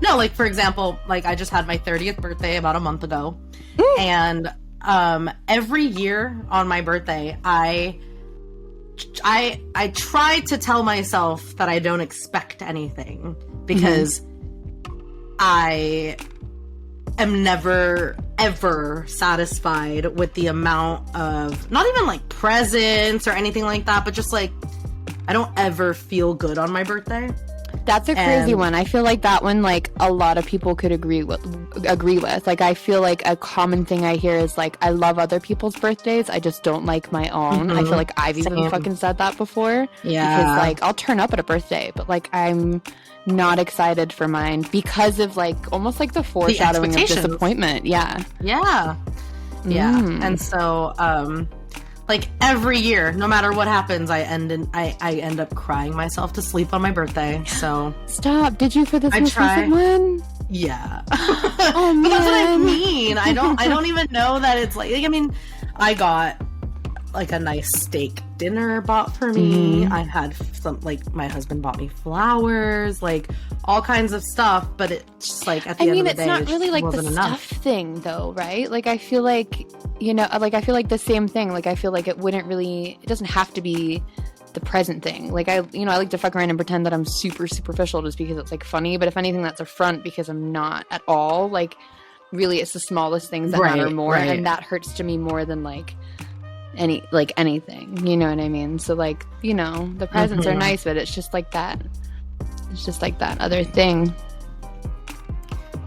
no, like for example, like I just had my 30th birthday about a month ago, and every year on my birthday, I try to tell myself that I don't expect anything because I am never ever satisfied with the amount of, not even like presents or anything like that, but just like I don't ever feel good on my birthday. That's a crazy one. I feel like that one, like a lot of people could agree with. Like I feel like a common thing I hear is like I love other people's birthdays, I just don't like my own. I feel like I've even fucking said that before. Yeah, because like I'll turn up at a birthday, but like I'm not excited for mine because of like almost like the foreshadowing of disappointment. Yeah. And so like every year, no matter what happens, I end up crying myself to sleep on my birthday. So stop. Did you for this most recent one? Yeah. Oh man. But that's what I mean. I don't even know that it's like I mean, I got like a nice steak dinner bought for me. I had some, like my husband bought me flowers, like all kinds of stuff, but it's just like at the end of the day, it's not really like the stuff thing though, right? Like I feel like, you know, like I feel like the same thing. Like I feel like it doesn't have to be the present thing. Like I like to fuck around and pretend that I'm super superficial just because it's like funny, but if anything that's a front because I'm not at all. Like really it's the smallest things that matter more, and that hurts to me more than like anything, you know what I mean? So like, you know, the presents are nice, but it's just like that other thing.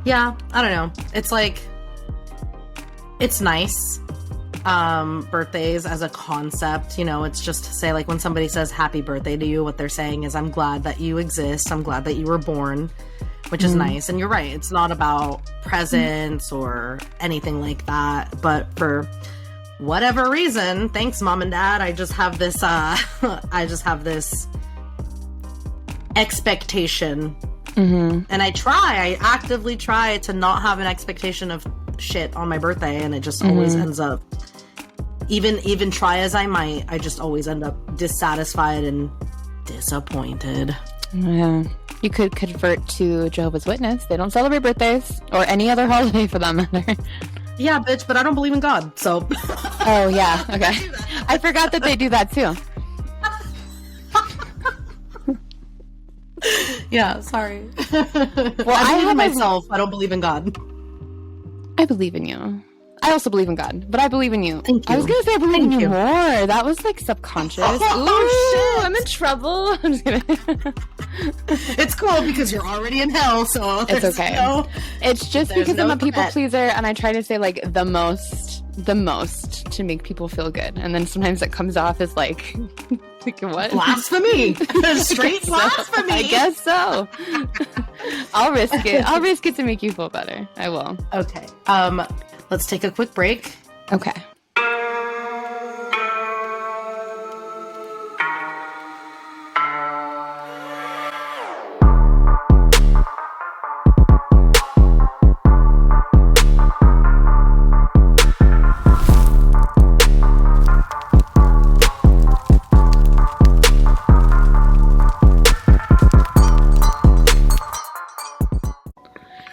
Yeah, I don't know, it's like it's nice, birthdays as a concept, you know, it's just to say like when somebody says happy birthday to you, what they're saying is I'm glad that you exist, I'm glad that you were born, which is nice. And you're right, it's not about presents or anything like that, but for whatever reason, thanks mom and dad, I just have this expectation. And I actively try to not have an expectation of shit on my birthday, and it just always ends up, even try as I might, I just always end up dissatisfied and disappointed. Yeah. You could convert to Jehovah's Witness. They don't celebrate birthdays or any other holiday for that matter. Yeah, bitch, but I don't believe in God, so. Oh, yeah. Okay. I forgot that they do that too. Yeah, sorry. Well, I believe in myself. I don't believe in God. I believe in you. I also believe in God, but I believe in you. Thank you. I was going to say I believe in you more. That was like subconscious. Oh, shit. I'm in trouble. I'm just kidding. It's cool because you're already in hell, so it's okay. It's just because I'm a people pleaser, and I try to say like the most to make people feel good, and then sometimes it comes off as like what? Blasphemy. Straight blasphemy. I guess so. I'll risk it. I'll risk it to make you feel better. I will. Okay. Let's take a quick break. Okay.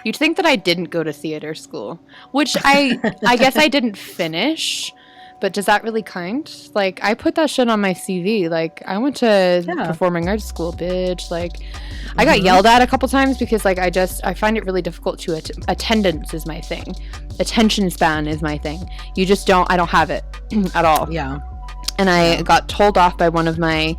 You'd think that I didn't go to theater school, which I guess I didn't finish, but does that really count? Like, I put that shit on my CV. Like, I went to performing arts school, bitch. Like, I got yelled at a couple times because, like, I find it really difficult to, attendance is my thing. Attention span is my thing. I don't have it at all. Yeah. And I got told off by one of my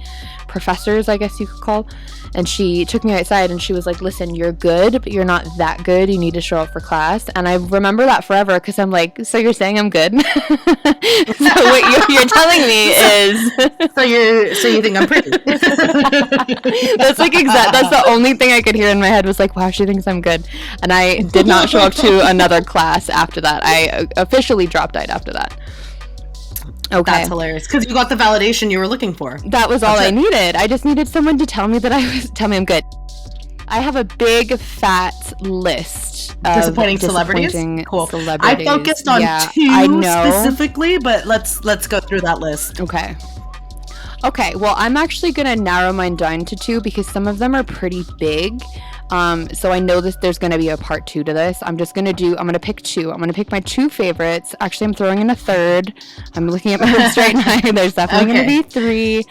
professors, I guess you could call, and she took me outside and she was like, listen, you're good, but you're not that good. You need to show up for class. And I remember that forever because I'm like, so you're saying I'm good? So what you're telling me is... so you think I'm pretty. That's like that's the only thing I could hear in my head was like, wow, she thinks I'm good. And I did not show up to another class after that. I officially dropped out after that. Okay. That's hilarious because you got the validation you were looking for. That was all I needed. I just needed someone to tell me I'm good. I have a big fat list of disappointing celebrities. Cool. I focused on two specifically, but let's go through that list. Okay. Well, I'm actually gonna narrow mine down to two because some of them are pretty big. So I know there's going to be a part 2 to this. I'm going to pick 2. I'm going to pick my 2 favorites. Actually, I'm throwing in a third. I'm looking at my list right now. There's definitely going to be 3.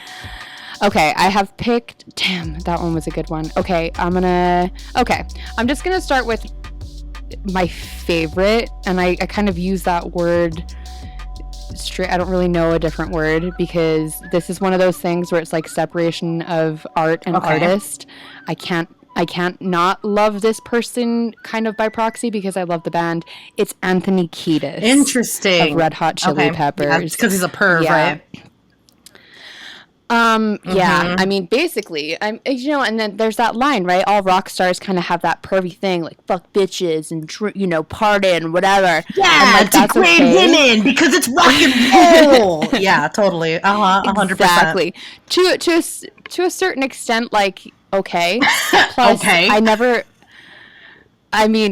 Okay, I have picked... Damn, that one was a good one. Okay, I'm just going to start with my favorite. And I kind of use that word straight. I don't really know a different word because this is one of those things where it's like separation of art and artist. I can't not love this person kind of by proxy because I love the band. It's Anthony Kiedis. Interesting. Of Red Hot Chili Peppers. Yeah, it's because he's a perv, right? Yeah. I mean, basically, and then there's that line, right? All rock stars kind of have that pervy thing, like fuck bitches and party and whatever. Yeah, and like, degrade women because it's rock and roll. Yeah, totally. 100%. Exactly. To a certain extent, like. Okay. Plus,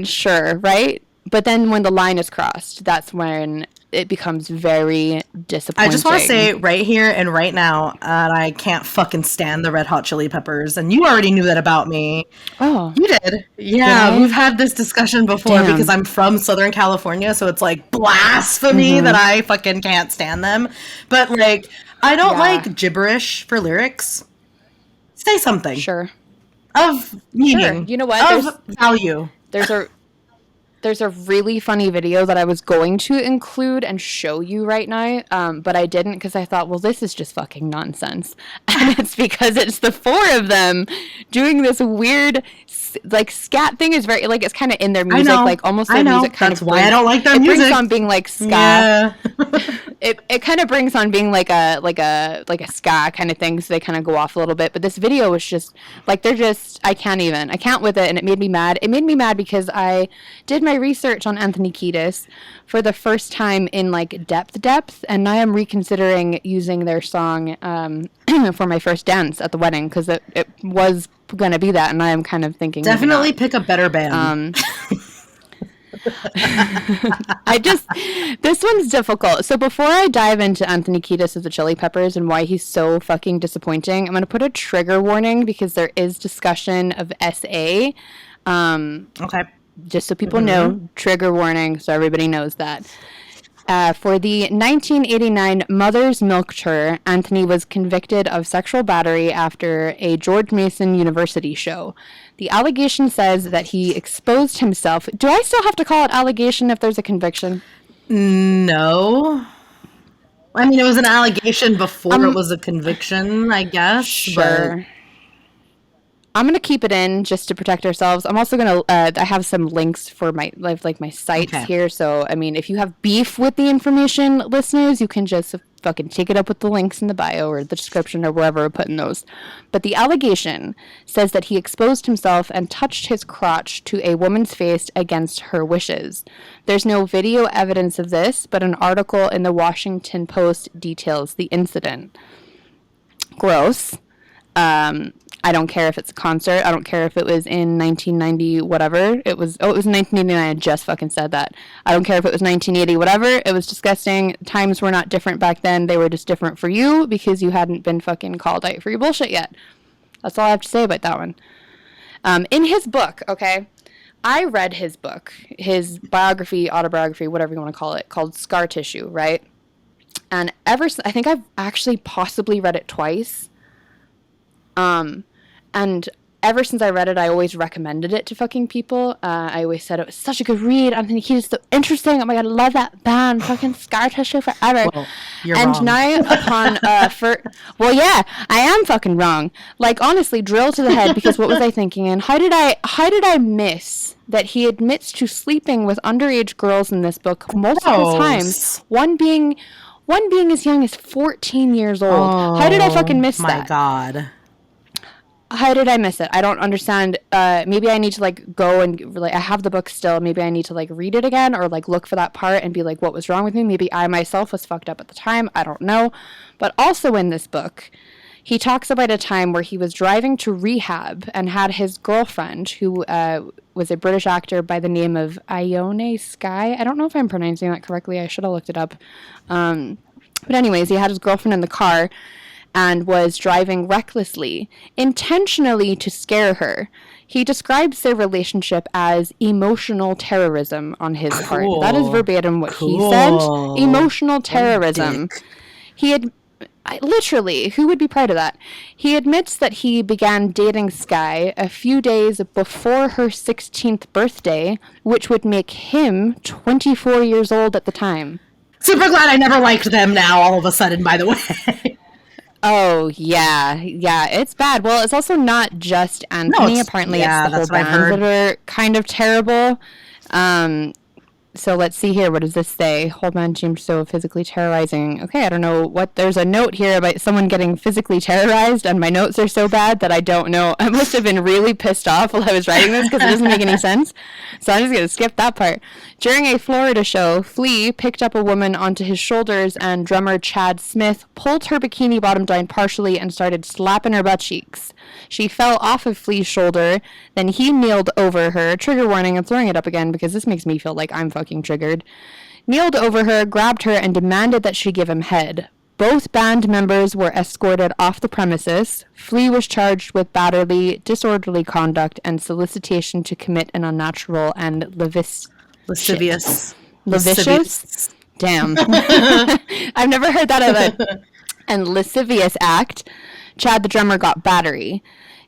sure, right? But then when the line is crossed, that's when it becomes very disappointing. I just want to say right here and right now, I can't fucking stand the Red Hot Chili Peppers, and you already knew that about me. Oh. You did? Yeah, we've had this discussion before because I'm from Southern California, so it's like blasphemy that I fucking can't stand them. But like, I don't like gibberish for lyrics. Say something. Sure. Of meaning. Sure. You know what? Of value. There's a really funny video that I was going to include and show you right now, but I didn't because I thought, well, this is just fucking nonsense. And it's because it's the 4 of them doing this weird like scat thing is very like it's kind of in their music, like almost their music kind That's of why I don't like their music. It brings on being like ska. Yeah. it kind of brings on being like a ska kind of thing, so they kind of go off a little bit. But this video was just like I can't with it, and it made me mad. It made me mad because I did my research on Anthony Kiedis for the first time in like depth, and now I'm reconsidering using their song for my first dance at the wedding, because it was gonna be that, and I am kind of thinking definitely pick a better band. This one's difficult. So before I dive into Anthony Kiedis of the Chili Peppers and why he's so fucking disappointing, I'm going to put a trigger warning because there is discussion of SA. Okay. Just so people know, trigger warning, so everybody knows that. For the 1989 Mother's Milk Tour, Anthony was convicted of sexual battery after a George Mason University show. The allegation says that he exposed himself. Do I still have to call it allegation if there's a conviction? No. I mean, it was an allegation before it was a conviction, I guess. Sure. But I'm going to keep it in just to protect ourselves. I'm also going to, I have some links for my sites here. So, I mean, if you have beef with the information, listeners, you can just fucking take it up with the links in the bio or the description or wherever we're putting those. But the allegation says that he exposed himself and touched his crotch to a woman's face against her wishes. There's no video evidence of this, but an article in the Washington Post details the incident. Gross. I don't care if it's a concert. I don't care if it was in 1990, whatever. It was 1989. I just fucking said that. I don't care if it was 1980, whatever. It was disgusting. Times were not different back then. They were just different for you because you hadn't been fucking called out for your bullshit yet. That's all I have to say about that one. In his book, okay, I read his book, his biography, autobiography, whatever you want to call it, called Scar Tissue, right? And I think I've actually possibly read it twice. And ever since I read it, I always recommended it to fucking people. I always said it was such a good read. Anthony Kiedis is so interesting. Oh my god, I love that band. Fucking Scar Tissue forever. Well, you're and wrong. Now upon well, yeah, I am fucking wrong. Like honestly, drill to the head. Because what was I thinking? And how did I miss that he admits to sleeping with underage girls in this book multiple times? One being as young as 14 years old. How did I fucking miss that? My god. How did I miss it? I don't understand. Maybe I need to like go and like I have the book still. Maybe I need to like read it again or like look for that part and be like, what was wrong with me? Maybe I myself was fucked up at the time. I don't know. But also in this book, he talks about a time where he was driving to rehab and had his girlfriend, who was a British actor by the name of Ione Skye. I don't know if I'm pronouncing that correctly. I should have looked it up. But anyways, he had his girlfriend in the car and was driving recklessly, intentionally to scare her. He describes their relationship as emotional terrorism on his part. That is verbatim what he said. Emotional terrorism. He had literally, who would be proud of that? He admits that he began dating Skye a few days before her 16th birthday, which would make him 24 years old at the time. Super glad I never liked them now, all of a sudden, by the way. Oh, yeah, it's bad. Well, it's also not just Anthony. Apparently, it's the whole band that are kind of terrible. So let's see here. What does this say? Whole band seems so physically terrorizing. Okay, I don't know what. There's a note here about someone getting physically terrorized, and my notes are so bad that I don't know. I must have been really pissed off while I was writing this because it doesn't make any sense. So I'm just going to skip that part. During a Florida show, Flea picked up a woman onto his shoulders, and drummer Chad Smith pulled her bikini bottom down partially and started slapping her butt cheeks. She fell off of Flea's shoulder, then he kneeled over her. Trigger warning, I'm throwing it up again because this makes me feel like I'm fucking triggered. Kneeled over her, grabbed her, and demanded that she give him head. Both band members were escorted off the premises. Flea was charged with battery, disorderly conduct, and solicitation to commit an unnatural and lascivious. Damn. I've never heard that of it. And lascivious act. Chad the drummer got battery.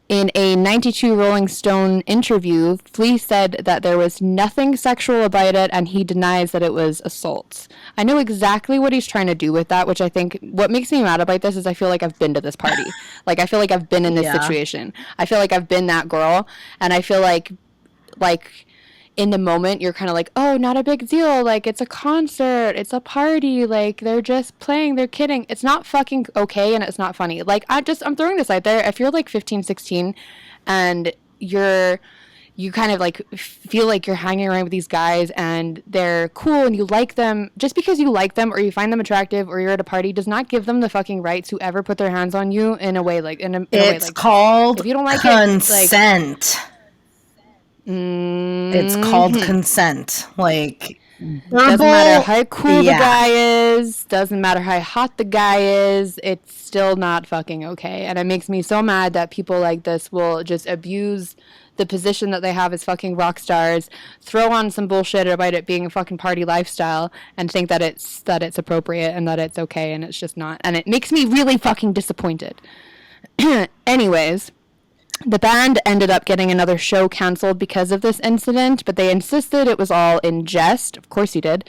In a 92 Rolling Stone interview, Flea said that there was nothing sexual about it, and he denies that it was assault. I know exactly what he's trying to do with that, which I think what makes me mad about this is I feel like I've been to this party. Like, I feel like I've been in this situation. I feel like I've been that girl, and I feel like in the moment you're kind of like, oh, not a big deal, like it's a concert, it's a party, like they're just playing, they're kidding. It's not fucking okay, and it's not funny. Like, I'm throwing this out there. If you're like 15, 16 and you kind of like feel like you're hanging around with these guys and they're cool and you like them, just because you like them or you find them attractive or you're at a party does not give them the fucking right to ever put their hands on you in a way like it's called if you don't like consent. It's called consent. Like, verbal, doesn't matter how cool the guy is, doesn't matter how hot the guy is, it's still not fucking okay. And it makes me so mad that people like this will just abuse the position that they have as fucking rock stars, throw on some bullshit about it being a fucking party lifestyle, and think that it's appropriate and that it's okay, and it's just not. And it makes me really fucking disappointed. Anyways, the band ended up getting another show canceled because of this incident, but they insisted it was all in jest, of course you did,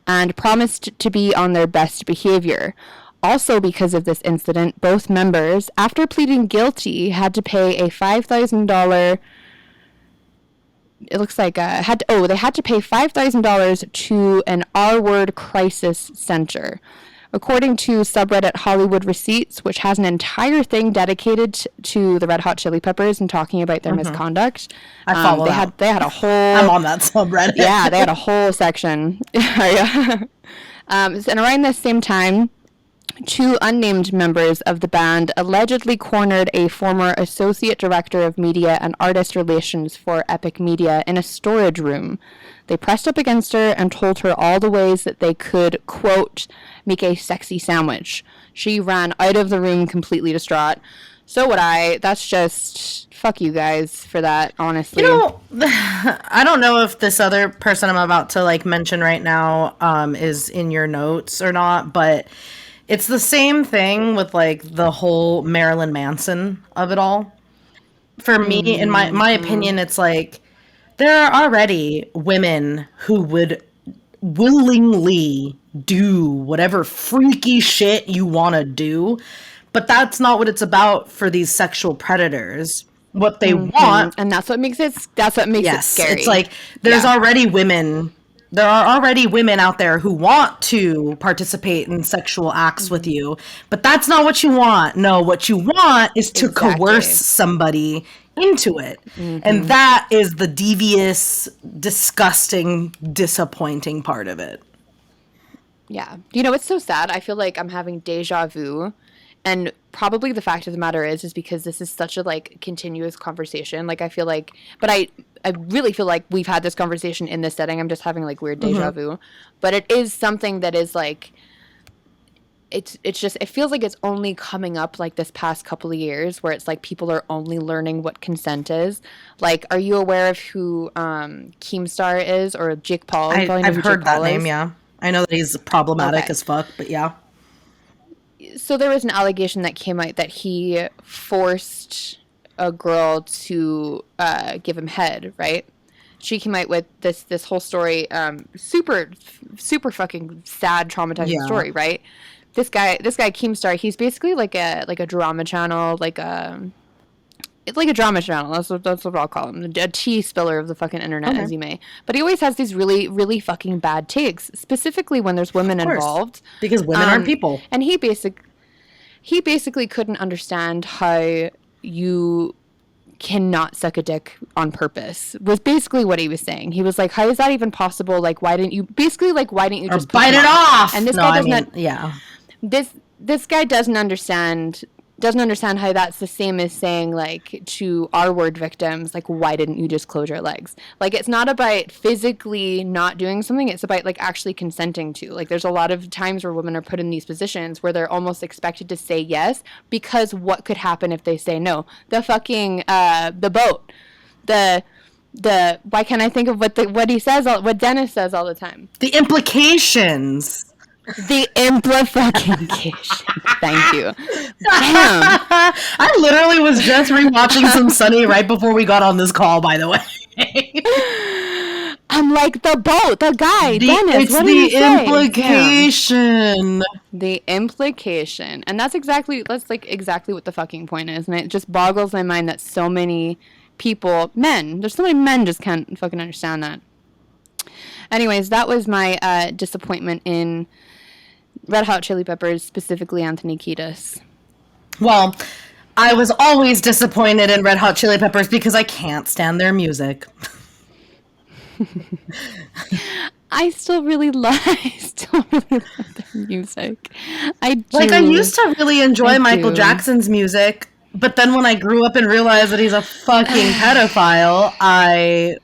and promised to be on their best behavior. Also because of this incident, both members, after pleading guilty, had to pay a $5,000... It looks like they had to pay $5,000 to an R-word crisis center. According to subreddit Hollywood Receipts, which has an entire thing dedicated to the Red Hot Chili Peppers and talking about their misconduct. I follow that. They had a whole... I'm on that subreddit. Yeah, they had a whole section. And around this same time, two unnamed members of the band allegedly cornered a former associate director of media and artist relations for Epic Media in a storage room. They pressed up against her and told her all the ways that they could, quote, make a sexy sandwich. She ran out of the room completely distraught. So would I. That's just, fuck you guys for that, honestly. You know, I don't know if this other person I'm about to, like, mention right now is in your notes or not, but it's the same thing with, like, the whole Marilyn Manson of it all. For me, in my opinion, it's like, there are already women who would willingly do whatever freaky shit you want to do, but that's not what it's about for these sexual predators. What they want, and that's what makes it scary. It's like there are already women out there who want to participate in sexual acts with you, but that's not what you want. No, what you want is to coerce somebody into it. And that is the devious, disgusting, disappointing part of it. Yeah. You know, it's so sad. I feel like I'm having deja vu. And probably the fact of the matter is because this is such a, like, continuous conversation. Like, I feel like, but I really feel like we've had this conversation in this setting. I'm just having, like, weird deja vu. But it is something that is, like, it's just, it feels like it's only coming up, like, this past couple of years where it's, like, people are only learning what consent is. Like, are you aware of who Keemstar is, or Jake Paul? I've heard that name, yeah. I know that he's problematic as fuck, but yeah. So there was an allegation that came out that he forced a girl to give him head, right? She came out with this whole story, super fucking sad, traumatizing story, right? This guy Keemstar, he's basically like a drama channel, it's like a drama channel. That's what I'll call him. A tea spiller of the fucking internet, as you may. But he always has these really, really fucking bad takes, specifically when there's women involved. Because women aren't people. And he basically couldn't understand how you cannot suck a dick on purpose, was basically what he was saying. He was like, how is that even possible? Like, why didn't you just bite it off? And this guy this guy doesn't understand how that's the same as saying, like, to R-word victims, like, why didn't you just close your legs? Like, it's not about physically not doing something, it's about, like, actually consenting to. Like, there's a lot of times where women are put in these positions where they're almost expected to say yes, because what could happen if they say no? The fucking, the boat. Why can't I think of what he says, what Dennis says all the time? The implications The implication. Thank you. Damn. I literally was just rewatching some Sunny right before we got on this call, by the way. I'm like, the boat, the guy, Dennis. It's what the did he say? implication. The implication. And that's like exactly what the fucking point is. And it just boggles my mind that so many people, there's so many men just can't fucking understand that. Anyways, that was my disappointment in Red Hot Chili Peppers, specifically Anthony Kiedis. Well, I was always disappointed in Red Hot Chili Peppers because I can't stand their music. I still really love their music. I do. Like, I used to really enjoy Michael Jackson's music, but then when I grew up and realized that he's a fucking pedophile, I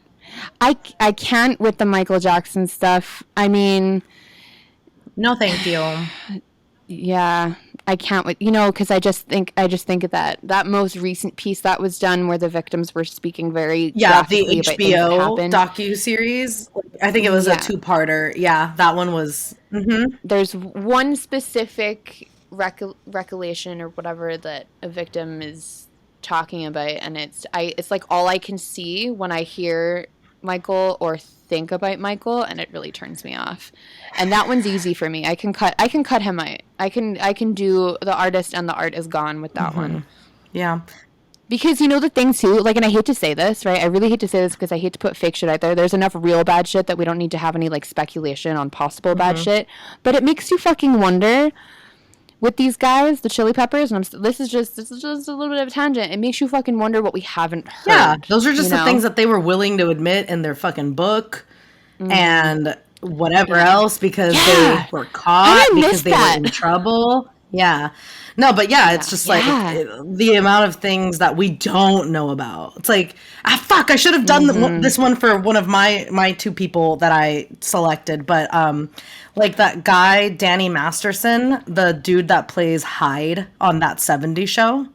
can't with the Michael Jackson stuff. I mean, no, thank you. Yeah, I can't with because I just think of that most recent piece that was done where the victims were speaking very the HBO docu-series. I think it was a 2-parter. Yeah, that one was. Mm-hmm. There's one specific recollection or whatever that a victim is talking about, and it's like all I can see when I hear Michael or think about Michael, and it really turns me off. And that one's easy for me. I can cut him out. I can do the artist and the art is gone with that one. Yeah. Because the thing too, like, and I hate to say this, right? I really hate to say this because I hate to put fake shit out there. There's enough real bad shit that we don't need to have any like speculation on possible bad shit. But it makes you fucking wonder with these guys, the Chili Peppers, and this is just a little bit of a tangent. It makes you fucking wonder what we haven't heard. Yeah, those are just the things that they were willing to admit in their fucking book and whatever else because they were caught because they were in trouble. Yeah. No, but it's just like the amount of things that we don't know about. It's like, fuck, I should have done this one for one of my 2 people that I selected. But like that guy, Danny Masterson, the dude that plays Hyde on that 70s show.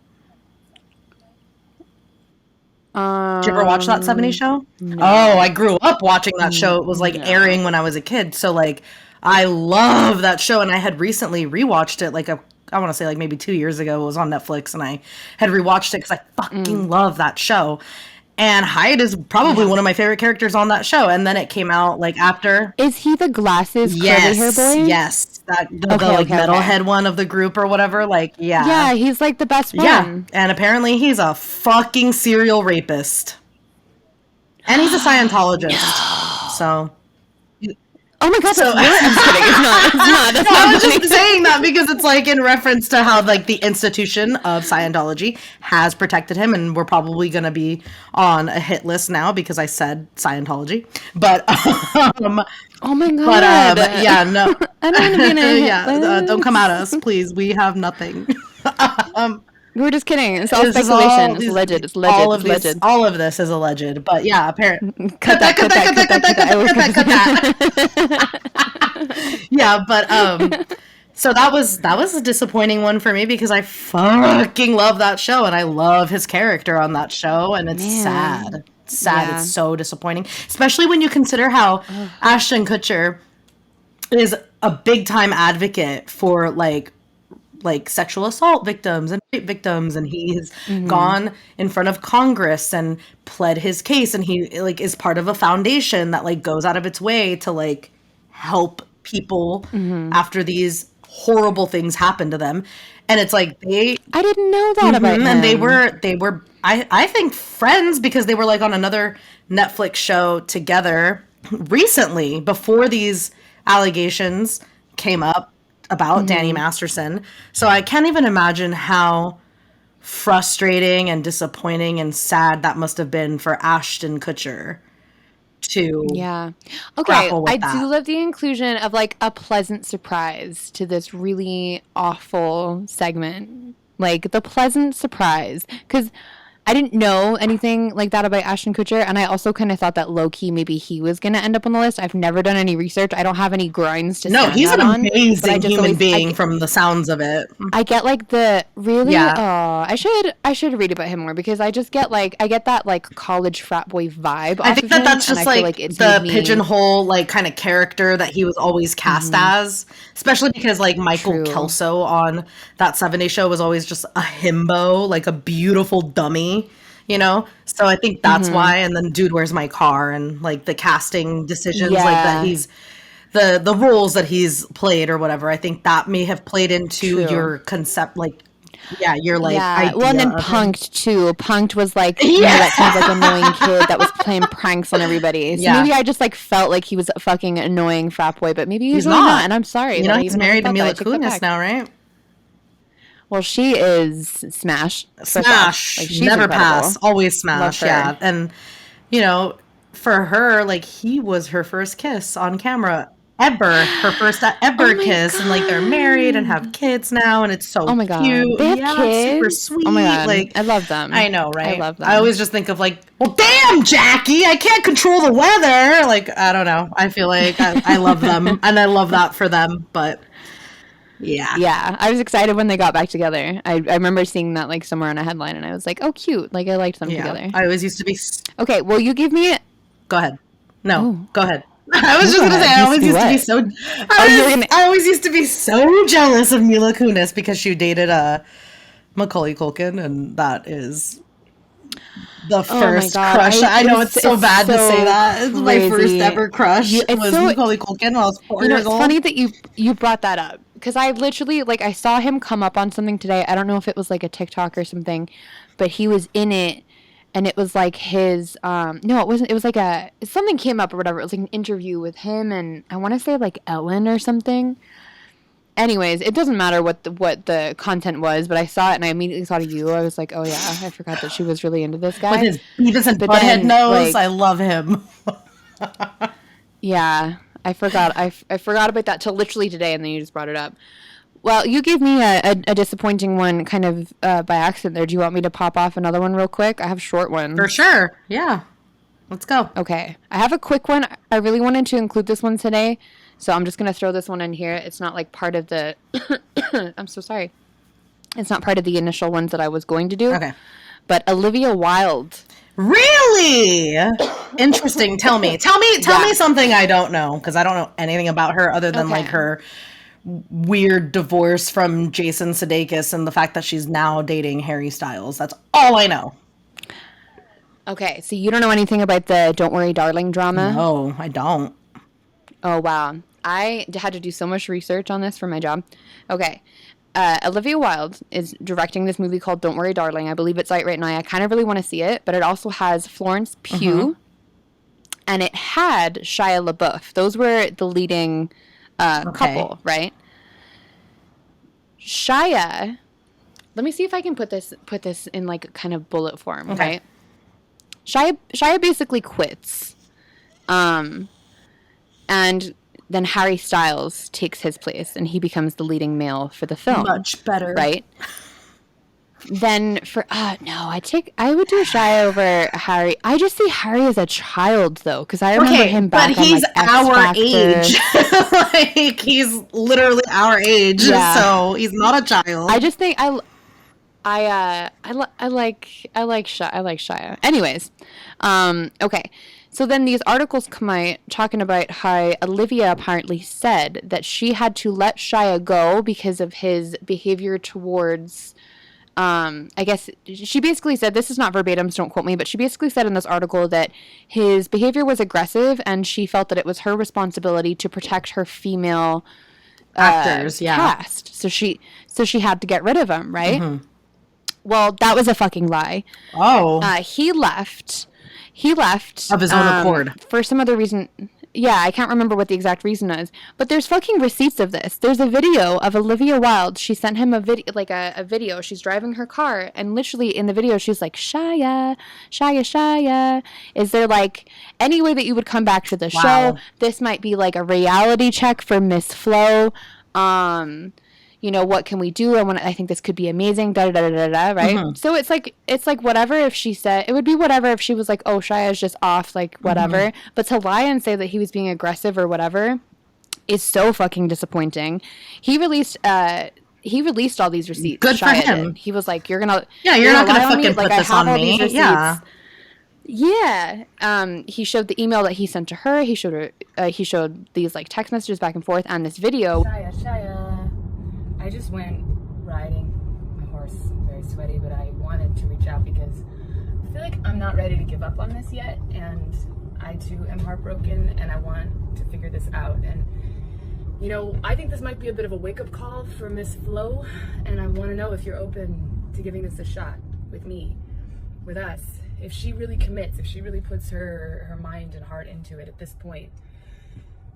Did you ever watch that 70s show? No. Oh, I grew up watching that show. It was like airing when I was a kid. So like, I love that show. And I had recently rewatched it like I want to say like maybe 2 years ago. It was on Netflix and I had rewatched it because I fucking love that show. And Hyde is probably one of my favorite characters on that show. And then it came out like after. Is he the glasses curly hair boy? Yes. The metalhead one of the group or whatever. Like, yeah. Yeah, he's like the best friend. Yeah. And apparently he's a fucking serial rapist. And he's a Scientologist. So. Oh my god, I'm just kidding. It's not. That's not I was just saying that because it's like in reference to how like the institution of Scientology has protected him, and we're probably going to be on a hit list now because I said Scientology. But oh my god. But yeah, no. I don't want to be in a hit list. Don't come at us, please. We have nothing. We're just kidding. It's all speculation. It's alleged. All of this is alleged. But yeah, apparently. Cut that. Yeah, but so that was a disappointing one for me because I fucking love that show and I love his character on that show, and it's sad. It's sad. Yeah. It's so disappointing, especially when you consider how Ashton Kutcher is a big time advocate for like sexual assault victims and rape victims, and he's gone in front of Congress and pled his case, and he like is part of a foundation that like goes out of its way to like help people after these horrible things happen to them. And it's like I didn't know that about him. And they were I think friends because they were like on another Netflix show together recently before these allegations came up about Danny Masterson. So I can't even imagine how frustrating and disappointing and sad that must have been for Ashton Kutcher to grapple with that. Do love the inclusion of like a pleasant surprise to this really awful segment. Like the pleasant surprise. Because I didn't know anything like that about Ashton Kutcher, and I also kind of thought that low-key maybe he was going to end up on the list. I've never done any research. I don't have any grinds to No, stand he's that an on, amazing human being from the sounds of it. I get like the really Yeah. I should read about him more because I just get like I get that like college frat boy vibe. I off think of that him, that's and just I feel like it's the made me- pigeonhole like kind of character that he was always cast as, especially because like Michael True. Kelso on that 70 show was always just a himbo, like a beautiful dummy, you know? So I think that's why. And then Dude, Where's My Car? And like the casting decisions like that Yeah. he's the roles that he's played or whatever. I think that may have played into True. your concept, like your like yeah. idea Well, and then of him. Punked too. Punked was like that kind of like annoying kid that was playing pranks on everybody. So maybe I just like felt like he was a fucking annoying frat boy, but maybe he's really not. And I'm sorry. You that know, I he's even married to thought that. I Mila take that Kunis back. now, right? Well, she is smash. first off. Smash, Like, she's never incredible. pass, always smash. her. Yeah, and you know, for her, like he was her first kiss on camera ever, her first ever my kiss, and like they're married and have kids now, and it's so Oh my god, cute. they have Yeah, kids. super sweet. Oh my god, like I love them. I know, right? I love them. I always just think of like, well, damn, Jackie, I can't control the weather. Like I don't know. I feel like I love them, and I love that for them, but. Yeah, I was excited when they got back together. I remember seeing that like somewhere on a headline, and I was like, "Oh, cute!" Like I liked them together. I always used to be. Okay, well, you give me. Go ahead. No, Oh. go ahead. I was just Go gonna say ahead. I always Used used to to be be so. gonna- I always used to be so jealous of Mila Kunis because she dated Macaulay Culkin, and that is the first God, crush. I know it's so bad to say so that. It's my first crazy. ever crush It's was so- Macaulay Culkin when I was 4 You know, years it's old. funny that you brought that up because I literally like I saw him come up on something today. I don't know if it was like a TikTok or something, but he was in it, and it was like his no, it wasn't. It was like something came up or whatever. It was like an interview with him and I want to say like Ellen or something. Anyways, it doesn't matter what the content was, but I saw it and I immediately thought of you. I was like, oh yeah, I forgot that she was really into this guy. With his Beavis and But Butthead then, nose, like- I love him. Yeah, I forgot. I forgot about that till literally today, and then you just brought it up. Well, you gave me a disappointing one kind of by accident there. Do you want me to pop off another one real quick? I have short ones. For sure. Yeah. Let's go. Okay. I have a quick one. I really wanted to include this one today, so I'm just going to throw this one in here. It's not like part of the... I'm so sorry. It's not part of the initial ones that I was going to do. Okay. But Olivia Wilde. Really? Interesting. Tell me Yeah. something I don't know, because I don't know anything about her other than like Okay. her weird divorce from Jason Sudeikis and the fact that she's now dating Harry Styles. That's all I know. Okay, so you don't know anything about the Don't Worry Darling drama? No, I don't. Oh, wow. I had to do so much research on this for my job. Okay. Olivia Wilde is directing this movie called Don't Worry Darling. I believe it's out right now. I kind of really want to see it, but it also has Florence Pugh, and it had Shia LaBeouf. Those were the leading couple, right? Shia, let me see if I can put this in like kind of bullet form, right? Shia basically quits. And then Harry Styles takes his place and he becomes the leading male for the film. Much better. Right? Then for no, I would do Shia over Harry. I just see Harry as a child though, because I remember him back but he's on like our X age. Factor. Like he's literally our age, Yeah. so he's not a child. I just think I like Shia. Anyways, okay. So then these articles come out talking about how Olivia apparently said that she had to let Shia go because of his behavior towards, I guess she basically said, this is not verbatim, so don't quote me, but she basically said in this article that his behavior was aggressive and she felt that it was her responsibility to protect her female Actors, cast. So she had to get rid of him, right? Well, that was a fucking lie. Oh, He left of his own accord. for some other reason. Yeah, I can't remember what the exact reason is, but there's fucking receipts of this. There's a video of Olivia Wilde. She sent him a video, like a video. She's driving her car, and literally in the video, she's like, Shia, Shia, Shia. Is there like any way that you would come back to the show? This might be like a reality check for Miss Flo. what can we do? I think this could be amazing, da da da da da, right? Mm-hmm. So it's like whatever if she said, it would be whatever if she was like, oh, Shia's just off, like whatever. Mm-hmm. But to lie and say that he was being aggressive or whatever is so fucking disappointing. He released all these receipts. Good for Shia him. did. He was like, you're not gonna fucking put like, this I have on all me. these receipts. Yeah. Yeah. He showed the email that he sent to her. He showed these like text messages back and forth and this video. Shia. I just went riding my horse, very sweaty, but I wanted to reach out because I feel like I'm not ready to give up on this yet, and I too am heartbroken, and I want to figure this out. And I think this might be a bit of a wake-up call for Miss Flo, and I want to know if you're open to giving this a shot with me, with us. If she really commits, if she really puts her mind and heart into it at this point,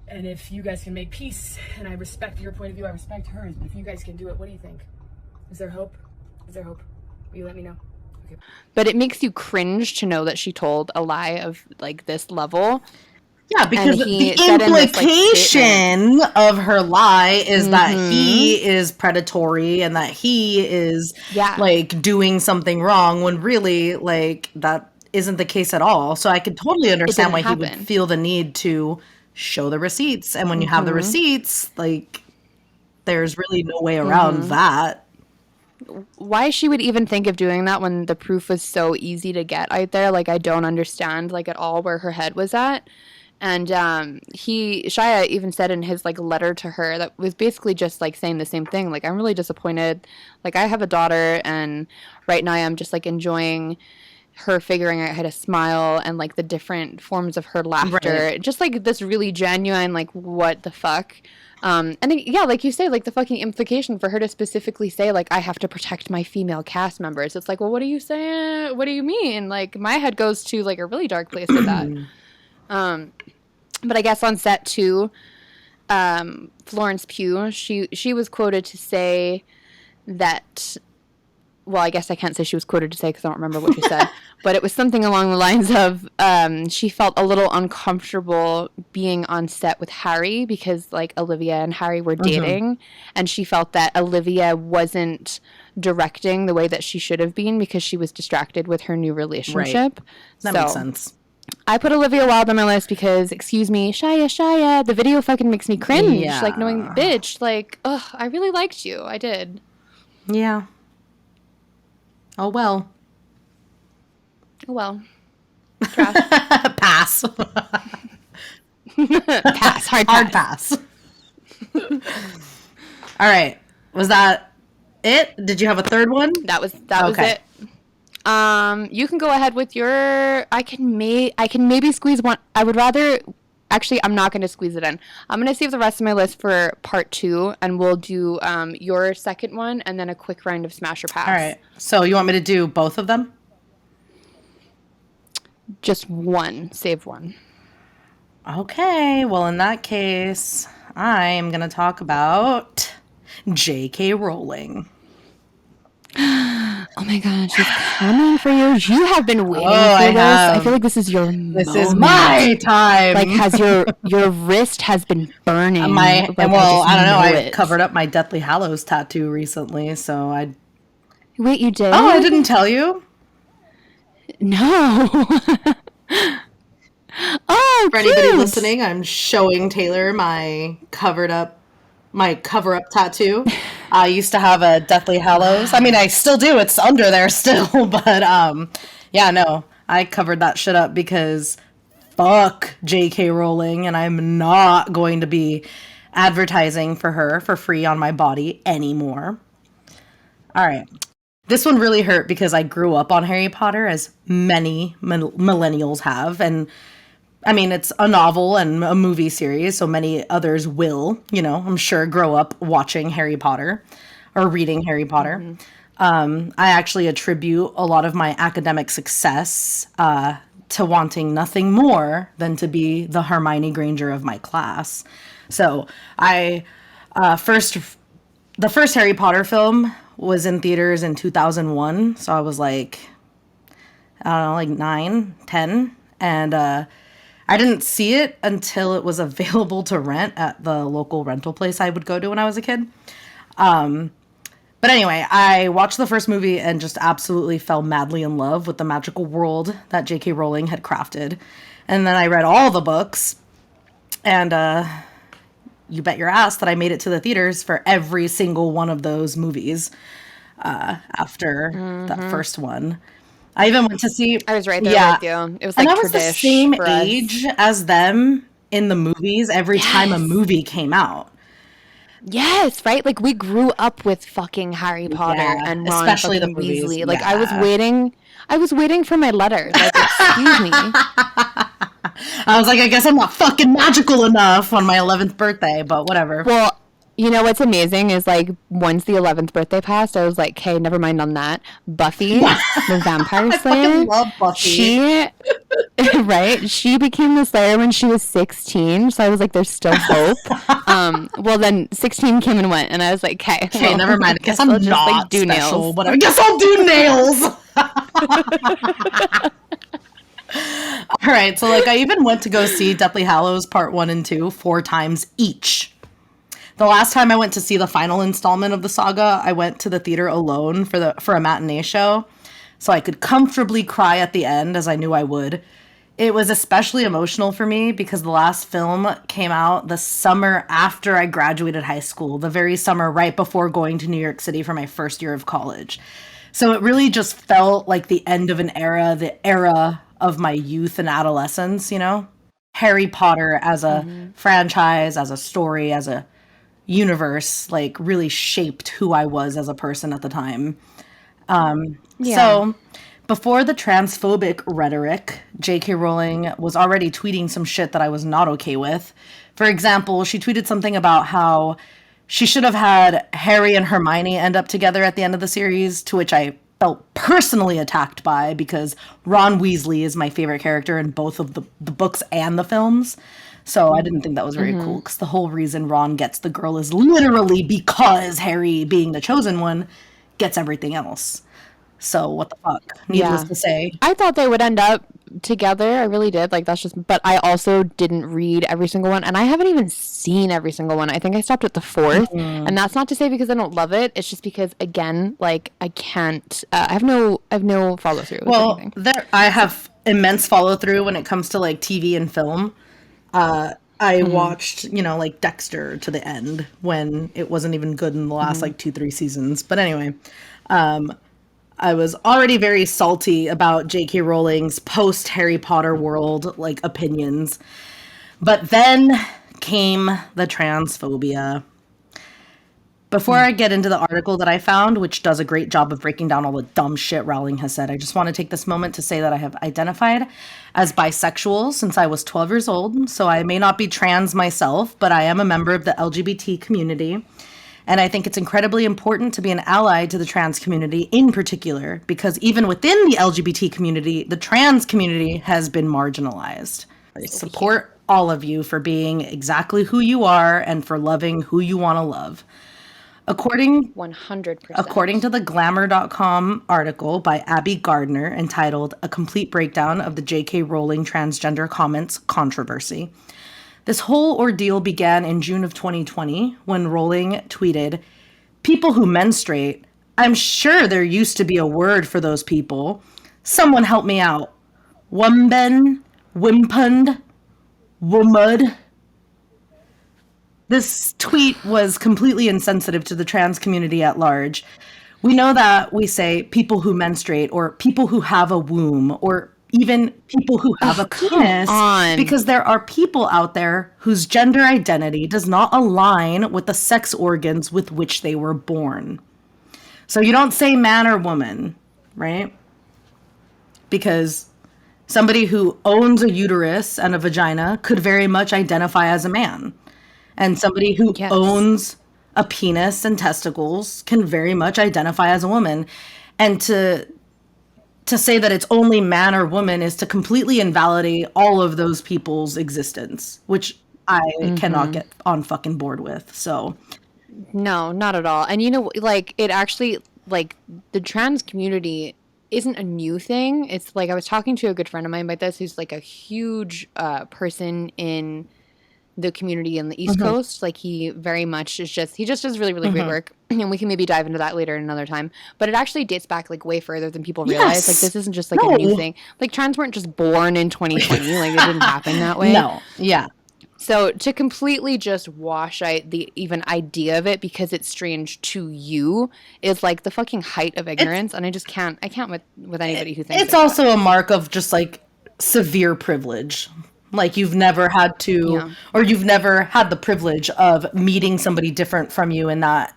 and if you guys can make peace, and I respect your point of view, I respect hers, but if you guys can do it, what do you think? Is there hope? Is there hope? Will you let me know? Okay. But it makes you cringe to know that she told a lie of like this level. Yeah, because the this, implication of her lie is that he is predatory and that he is like doing something wrong, when really like that isn't the case at all. So I could totally understand why he would feel the need to show the receipts. And when you have the receipts, like there's really no way around that. Why she would even think of doing that when the proof was so easy to get out there, like I don't understand like at all where her head was at. And Shia even said in his like letter to her that was basically just like saying the same thing. Like, I'm really disappointed. Like, I have a daughter, and right now I'm just like enjoying her figuring out how to smile and like the different forms of her laughter. Right. Just like this really genuine, like, what the fuck? And yeah, like you say, like the fucking implication for her to specifically say, like, I have to protect my female cast members. It's like, well, what are you saying? What do you mean? Like, my head goes to like a really dark place with that. But I guess on set too, Florence Pugh, she was quoted to say that, well, I guess I can't say she was quoted to say because I don't remember what she said, but it was something along the lines of she felt a little uncomfortable being on set with Harry because like Olivia and Harry were dating, and she felt that Olivia wasn't directing the way that she should have been because she was distracted with her new relationship. Right. That makes sense. I put Olivia Wilde on my list because, excuse me, Shia, the video fucking makes me cringe. Yeah. Like, knowing, bitch, like, ugh, I really liked you. I did. Yeah. Oh, well. Oh, well. Trash. Pass. Pass. Hard pass. All right. Was that it? Did you have a third one? That was it. You can go ahead with your. I can maybe squeeze one. I would rather. Actually, I'm not going to squeeze it in. I'm going to save the rest of my list for part 2, and we'll do your second one, and then a quick round of smash or pass. All right. So you want me to do both of them? Just one. Save one. Okay. Well, in that case, I am going to talk about J.K. Rowling. Oh my god, she's coming for you. You have been waiting for this. I feel like this is your This moment. is my time. Like, has your wrist has been burning. I don't know. I it. covered up my Deathly Hallows tattoo recently, so I... Wait, you did? Oh, I didn't tell you? No. Oh, for anybody listening, I'm showing Taylor my cover-up tattoo. I used to have a Deathly Hallows. I mean, I still do. It's under there still. But, yeah, no. I covered that shit up because fuck J.K. Rowling, and I'm not going to be advertising for her for free on my body anymore. All right. This one really hurt because I grew up on Harry Potter, as many millennials have. And, I mean, it's a novel and a movie series, so many others will, I'm sure, grow up watching Harry Potter or reading Harry Potter. Mm-hmm. I actually attribute a lot of my academic success to wanting nothing more than to be the Hermione Granger of my class. So the first Harry Potter film was in theaters in 2001. So I was like, I don't know, like 9, 10. And I didn't see it until it was available to rent at the local rental place I would go to when I was a kid. But anyway, I watched the first movie and just absolutely fell madly in love with the magical world that J.K. Rowling had crafted. And then I read all the books, and you bet your ass that I made it to the theaters for every single one of those movies after that first one. I even went to see... I was right there with you. It was like and I was the same age as them in the movies every time a movie came out. Yes, right? Like, we grew up with fucking Harry Potter and Ron especially the fucking movies. Weasley. Like, I was waiting for my letter. Like, excuse me. I was like, I guess I'm not fucking magical enough on my 11th birthday, but whatever. Well, you know what's amazing is, like, once the 11th birthday passed, I was like, hey, never mind on that. Buffy, the Vampire Slayer. I fucking love Buffy. Right? She became the Slayer when she was 16, so I was like, there's still hope. Well, then 16 came and went, and I was like, okay, well, never mind. I guess I'm I'll just, not like, do special, nails. but I guess I'll do nails. All right, so, like, I even went to go see Deathly Hallows Part 1 and 2 4 times each. The last time I went to see the final installment of the saga, I went to the theater alone for a matinee show, so I could comfortably cry at the end, as I knew I would. It was especially emotional for me because the last film came out the summer after I graduated high school, the very summer right before going to New York City for my first year of college. So it really just felt like the end of an era, the era of my youth and adolescence, you know? Harry Potter as a franchise, as a story, as a universe, like, really shaped who I was as a person at the time. So before the transphobic rhetoric, J.K. Rowling was already tweeting some shit that I was not okay with. For example, she tweeted something about how she should have had Harry and Hermione end up together at the end of the series, to which I felt personally attacked by, because Ron Weasley is my favorite character in both of the books and the films. So I didn't think that was very cool, because the whole reason Ron gets the girl is literally because Harry, being the chosen one, gets everything else. So what the fuck? Needless to say. I thought they would end up together. I really did. Like, that's just... But I also didn't read every single one, and I haven't even seen every single one. I think I stopped at the 4th, and that's not to say because I don't love it. It's just because, again, like, I can't... I have no follow through. Well, I have immense follow through when it comes to, like, TV and film. I watched, you know, like, Dexter to the end when it wasn't even good in the last, like, 2-3 seasons. But anyway, I was already very salty about J.K. Rowling's post-Harry Potter world, like, opinions. But then came the transphobia. Before I get into the article that I found, which does a great job of breaking down all the dumb shit Rowling has said, I just want to take this moment to say that I have identified as bisexual since I was 12 years old. So I may not be trans myself, but I am a member of the LGBT community. And I think it's incredibly important to be an ally to the trans community in particular, because even within the LGBT community, the trans community has been marginalized. I support all of you for being exactly who you are and for loving who you want to love. 100%. According to the Glamour.com article by Abby Gardner entitled A Complete Breakdown of the J.K. Rowling Transgender Comments Controversy, this whole ordeal began in June of 2020 when Rowling tweeted, "People who menstruate, I'm sure there used to be a word for those people. Someone help me out. Wumben, wimpund, wumud." This tweet was completely insensitive to the trans community at large. We know that we say people who menstruate or people who have a womb or even people who have a penis because there are people out there whose gender identity does not align with the sex organs with which they were born. So you don't say man or woman, right? Because somebody who owns a uterus and a vagina could very much identify as a man. And somebody who owns a penis and testicles can very much identify as a woman. And to say that it's only man or woman is to completely invalidate all of those people's existence, which I cannot get on fucking board with. So no, not at all. And you know, like, it actually, like, the trans community isn't a new thing. It's like, I was talking to a good friend of mine about this who's like a huge person in the community in the East Coast. Like he very much is he just does really, really great work. And we can maybe dive into that later another time. But it actually dates back like way further than people realize. Like this isn't just like a new thing. Like trans weren't just born in 2020. Like it didn't happen that way. No. Yeah. So to completely just wash out the even idea of it because it's strange to you is like the fucking height of ignorance. And I can't with anybody who thinks it's also a mark of just like severe privilege. Like you've never had to, or you've never had the privilege of meeting somebody different from you in that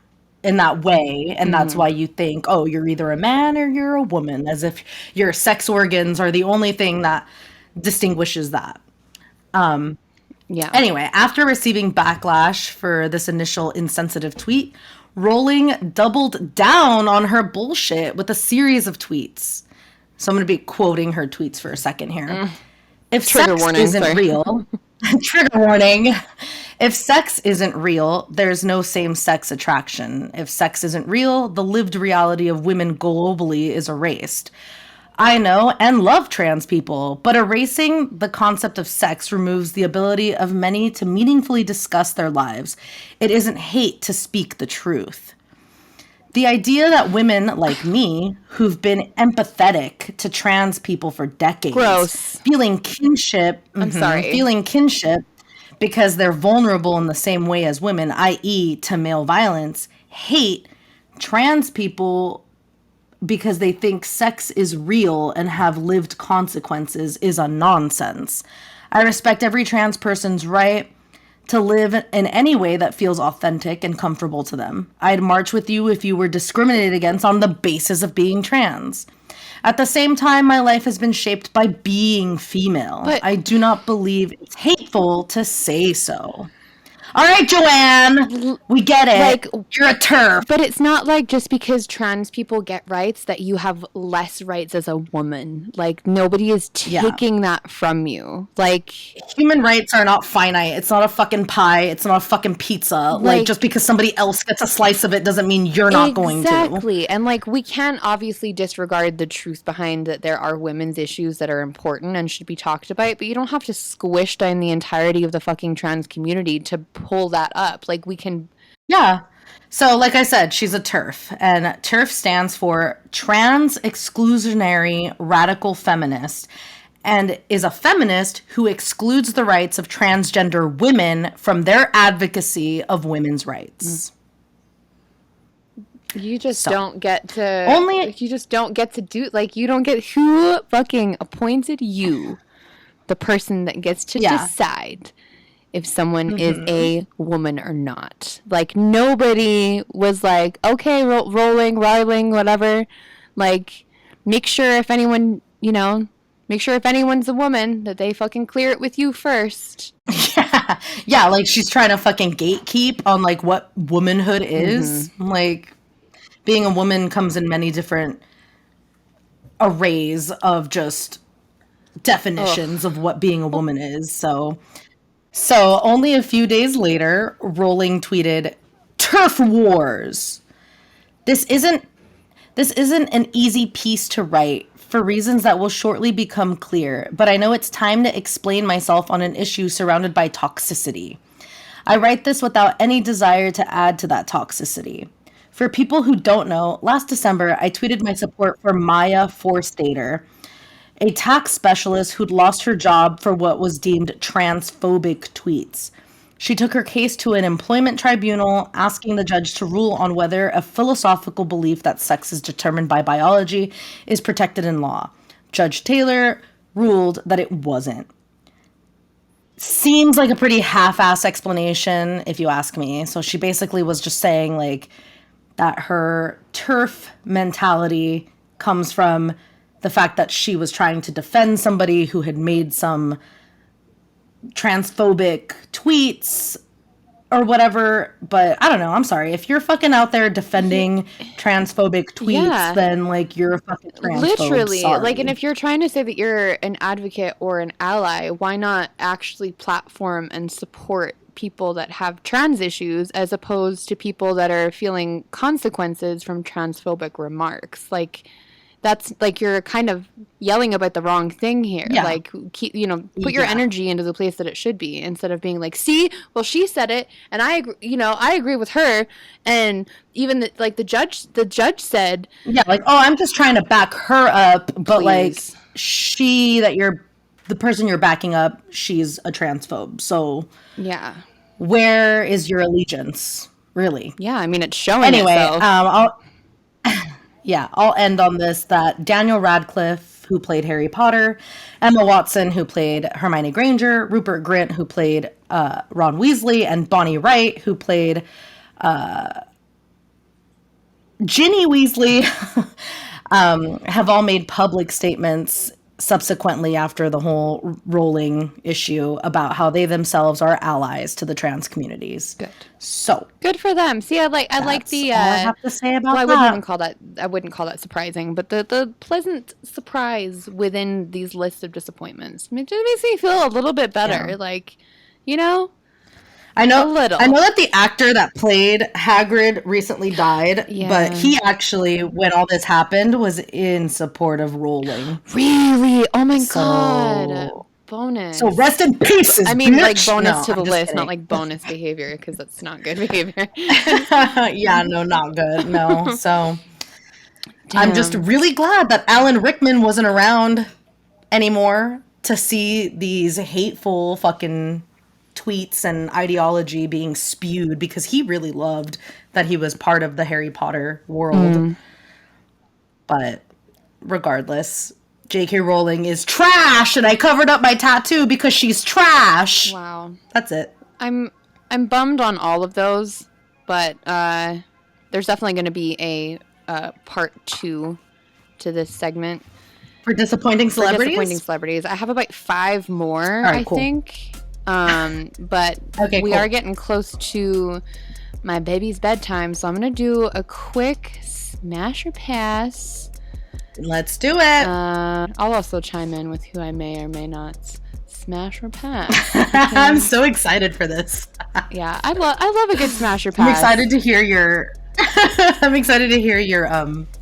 way. And that's why you think, oh, you're either a man or you're a woman, as if your sex organs are the only thing that distinguishes that. Anyway, after receiving backlash for this initial insensitive tweet, Rowling doubled down on her bullshit with a series of tweets. So I'm going to be quoting her tweets for a second here. If sex isn't real, trigger warning. If sex isn't real, there's no same-sex attraction. If sex isn't real, the lived reality of women globally is erased. I know and love trans people, but erasing the concept of sex removes the ability of many to meaningfully discuss their lives. It isn't hate to speak the truth. The idea that women like me, who've been empathetic to trans people for decades, feeling kinship, feeling kinship because they're vulnerable in the same way as women, i.e. to male violence, hate trans people because they think sex is real and have lived consequences is a nonsense. I respect every trans person's right to live in any way that feels authentic and comfortable to them. I'd march with you if you were discriminated against on the basis of being trans. At the same time, my life has been shaped by being female. But I do not believe it's hateful to say so. All right, Joanne, we get it. Like, you're a TERF. But it's not like just because trans people get rights that you have less rights as a woman. Like, nobody is taking that from you. Like, human rights are not finite. It's not a fucking pie. It's not a fucking pizza. Like just because somebody else gets a slice of it doesn't mean you're not going to. Exactly. And, like, we can't obviously disregard the truth behind that there are women's issues that are important and should be talked about, but you don't have to squish down the entirety of the fucking trans community to pull that up. Like we can so like I said, she's a TERF, and TERF stands for Trans Exclusionary Radical Feminist, and is a feminist who excludes the rights of transgender women from their advocacy of women's rights. You just don't get to you just don't get to do, like, you don't get, who fucking appointed you the person that gets to decide if someone is a woman or not. Like, nobody was like, okay, rolling, whatever. Like, make sure if anyone, make sure if anyone's a woman that they fucking clear it with you first. Yeah, like she's trying to fucking gatekeep on, like, what womanhood is. Like, being a woman comes in many different arrays of just definitions of what being a woman is. So only a few days later, Rowling tweeted, "TERF Wars. This isn't an easy piece to write for reasons that will shortly become clear, but I know it's time to explain myself on an issue surrounded by toxicity. I write this without any desire to add to that toxicity. For people who don't know, last December, I tweeted my support for Maya Forstater, a tax specialist who'd lost her job for what was deemed transphobic tweets. She took her case to an employment tribunal, asking the judge to rule on whether a philosophical belief that sex is determined by biology is protected in law. Judge Taylor ruled that it wasn't. Seems like a pretty half-ass explanation, if you ask me. So she basically was just saying, like, that her TERF mentality comes from the fact that she was trying to defend somebody who had made some transphobic tweets or whatever. But I don't know. I'm sorry. If you're fucking out there defending transphobic tweets, then, like, you're a fucking transphobe. Literally. Sorry. Like, and if you're trying to say that you're an advocate or an ally, why not actually platform and support people that have trans issues as opposed to people that are feeling consequences from transphobic remarks? Like, that's like you're kind of yelling about the wrong thing here. Yeah. Like, keep, put your energy into the place that it should be, instead of being like, see, well, she said it, and I agree with her, and even the judge said, yeah, like, oh, I'm just trying to back her up, but Please. like the person you're backing up, she's a transphobe. So yeah, where is your allegiance, really? yeah. I mean, it's showing. Anyway, itself. I'll end on this, that Daniel Radcliffe, who played Harry Potter, Emma Watson, who played Hermione Granger, Rupert Grint, who played Ron Weasley, and Bonnie Wright, who played Ginny Weasley, have all made public statements subsequently after the whole Rowling issue about how they themselves are allies to the trans communities. Good. So Good for them. See, I like the. all I have to say about I that. wouldn't call that surprising, but the pleasant surprise within these lists of disappointments it just makes me feel a little bit better. Yeah. Like, I know a little. I know that the actor that played Hagrid recently died, Yeah. but he actually, when all this happened, was in support of Rowling. Really? Oh my So- god! Bonus. So rest in peace. I mean, like bitch. bonus No, to the I'm just list, kidding. not like bonus behavior, because that's not good behavior. Yeah, no, not good. No. So I'm just Damn. really glad that Alan Rickman wasn't around anymore to see these hateful fucking tweets and ideology being spewed, because he really loved that he was part of the Harry Potter world. But regardless, J.K. Rowling is trash, and I covered up my tattoo because she's trash. Wow. That's it. I'm bummed on all of those, but there's definitely going to be a part 2 to this segment. For disappointing For celebrities? disappointing celebrities. I have about 5 more, right, I cool. think. But Okay, we cool. are getting close to my baby's bedtime, so I'm going to do a quick smash or pass. Let's do it. I'll also chime in with who I may or may not smash or pass. I'm so excited for this. Yeah, I love a good smash or pass. I'm excited to hear your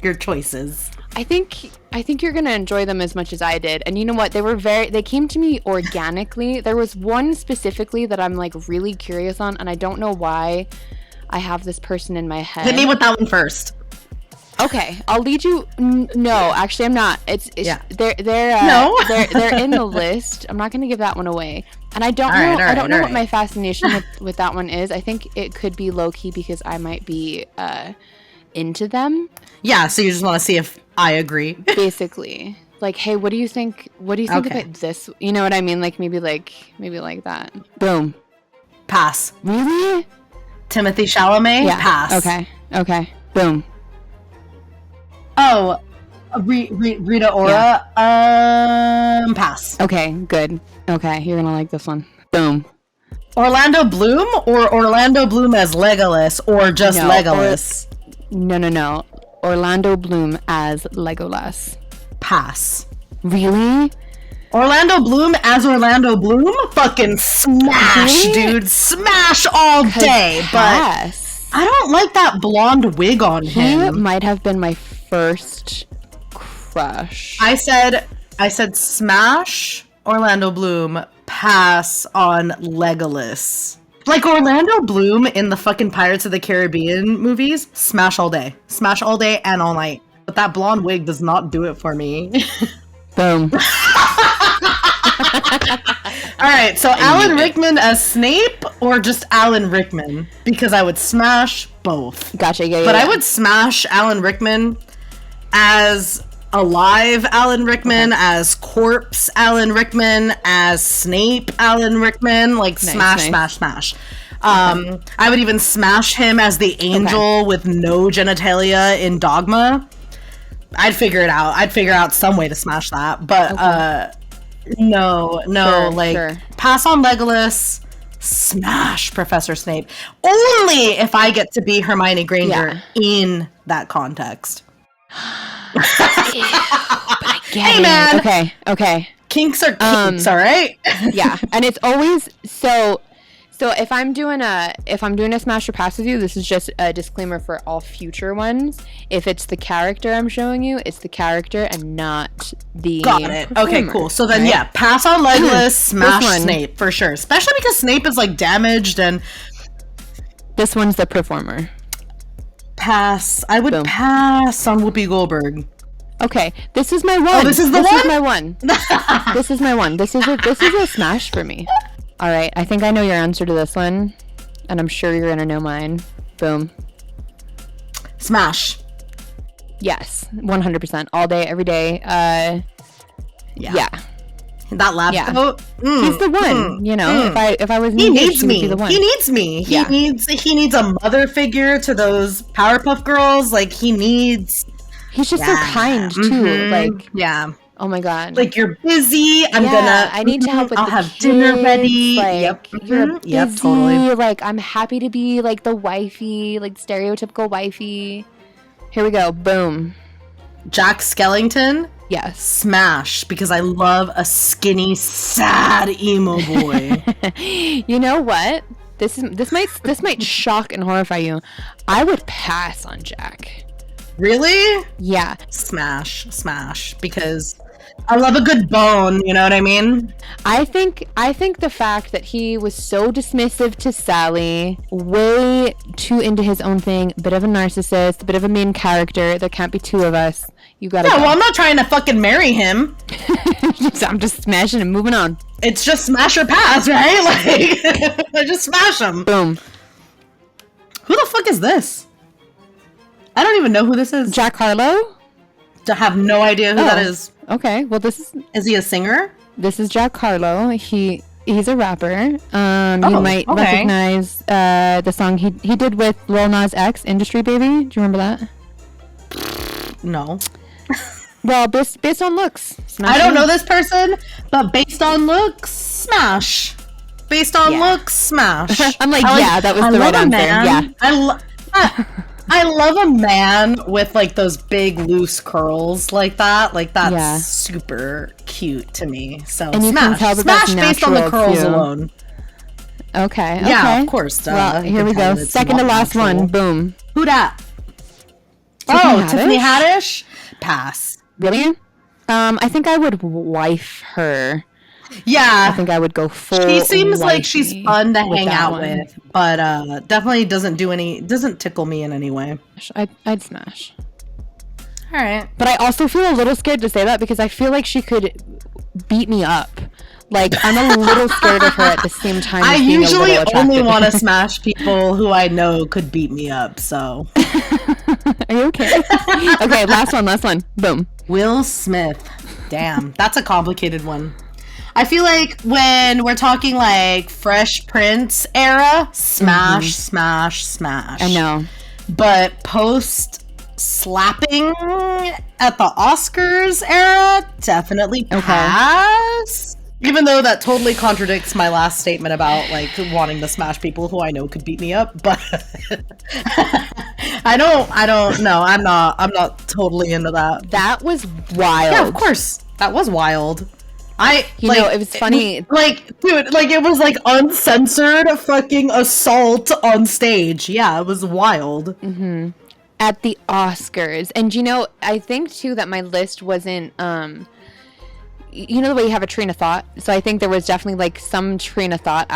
your choices. I think you're gonna enjoy them as much as I did. And you know what? They came to me organically. There was one specifically that I'm like really curious on, and I don't know why I have this person in my head. Hit me with that one first. Okay, I'll lead you. No, actually, I'm not. It's Yeah. they're No? they're in the list. I'm not gonna give that one away. And I don't All know. right, I don't know all what right. my fascination with that one is. I think it could be low key because I might be into them. Yeah, so you just want to see if I agree. Basically, like, hey, what do you think Okay. about this? You know what I mean? Like maybe like that. Boom. Pass. Really? Timothy Chalamet? Yeah. Pass. Okay. Boom. Oh, Rita Ora? Pass. Okay. Good. Okay, you're gonna like this one. Boom. Orlando Bloom or Orlando Bloom as Legolas or just No, Legolas? No. Orlando Bloom as Legolas. Pass. Really? Orlando Bloom as Orlando Bloom? Fucking smash, Really? dude. Smash all day. But Yes. I don't like that blonde wig on He him. might have been my first crush. I said smash Orlando Bloom, pass on Legolas. Like Orlando Bloom in the fucking Pirates of the Caribbean movies, smash all day. Smash all day and all night. But that blonde wig does not do it for me. Boom. Alright, so Alan Rickman as Snape or just Alan Rickman? Because I would smash both. Gotcha. Yeah. But I would smash Alan Rickman as alive Alan Rickman, as corpse Alan Rickman, as Snape Alan Rickman. Like Nice. smash. I would even smash him as the angel with no genitalia in Dogma. I'd figure it out. I'd figure out some way to smash that. But no, Sure. pass on Legolas. Smash Professor Snape. Only if I get to be Hermione Granger in that context. Hey, man. Okay. Kinks are kinks, all right? Yeah, and it's always so So if I'm doing a smash or pass with you, this is just a disclaimer for all future ones. If it's the character I'm showing you, it's the character and not the Got it. performer, Okay, cool. So then, right? yeah, pass on Legolas, smash one. Snape for sure. Especially because Snape is like damaged and This one's the performer. pass. I would Boom. pass on Whoopi Goldberg. Okay, this is my one. Oh, this is the This one? is my one. This is my one. This is a smash for me. All right, I think I know your answer to this one, and I'm sure you're gonna know mine. Boom. Smash. Yes, 100%. All day, every day. Yeah. That lab Yeah. coat. He's the one. If I was He needed, needs he would me. be the one. He needs me. Yeah. He needs a mother figure to those Powerpuff Girls. Like he needs. He's just so kind too. Mhm. Like, Yeah. oh my god. Like you're busy. I need to help with I'll the have dinner kids, ready. Like, Yep. you're Mhm. busy. Yep. Totally. Like, I'm happy to be like the wifey, like stereotypical wifey. Here we go. Boom. Jack Skellington. Yes. Smash, because I love a skinny, sad emo boy. You know what? This might shock and horrify you. I would pass on Jack. Really? Yeah. Smash, because I love a good bone, you know what I mean? I think the fact that he was so dismissive to Sally, way too into his own thing, a bit of a narcissist, a bit of a main character, there can't be two of us. You gotta go. Well, I'm not trying to fucking marry him. I'm just smashing and moving on. It's just smash or pass, right? Like, I just smash him. Boom. Who the fuck is this? I don't even know who this is. Jack Harlow? I have no idea who that is. Okay, well this Is he a singer? is Jack Harlow. He's a rapper. You might okay. recognize the song he did with Lil Nas X, Industry Baby. Do you remember that? No. Well, based on looks. Smash I don't it. know this person, but based on looks, smash. Based on Yeah. looks, smash. I'm like, I yeah, that was I the right love a answer. man. Yeah. I love a man with like those big loose curls like that. Like that's Yeah. super cute to me. So And you can smash, tell that smash that's based on the natural, curls too. alone. Okay. Yeah, okay. of course. Well, you here can we tell go. it's Second to not last natural. one. Boom. Who dat? Tiffany Tiffany Haddish. Pass. Really? I think I would wife her. Yeah. I think I would go full. She seems like she's wifey fun to with hang that out one. with, but definitely doesn't tickle me in any way. I'd smash. All right. But I also feel a little scared to say that because I feel like she could beat me up. Like, I'm a little scared of her at the same time. I as being a usually little only attractive. want to smash people who I know could beat me up, so. Are you okay? Okay, last one. Boom. Will Smith. Damn, that's a complicated one. I feel like when we're talking like Fresh Prince era, smash. I know. But post slapping at the Oscars era, definitely pass. Even though that totally contradicts my last statement about like wanting to smash people who I know could beat me up, but I don't know. I'm not totally into that. That was wild. Yeah, of course. That was wild. You know, it was funny. Like, dude, like it was like uncensored fucking assault on stage. Yeah, it was wild. At the Oscars. And you know, I think too that my list wasn't you know the way you have a train of thought? So I think there was definitely like some train of thought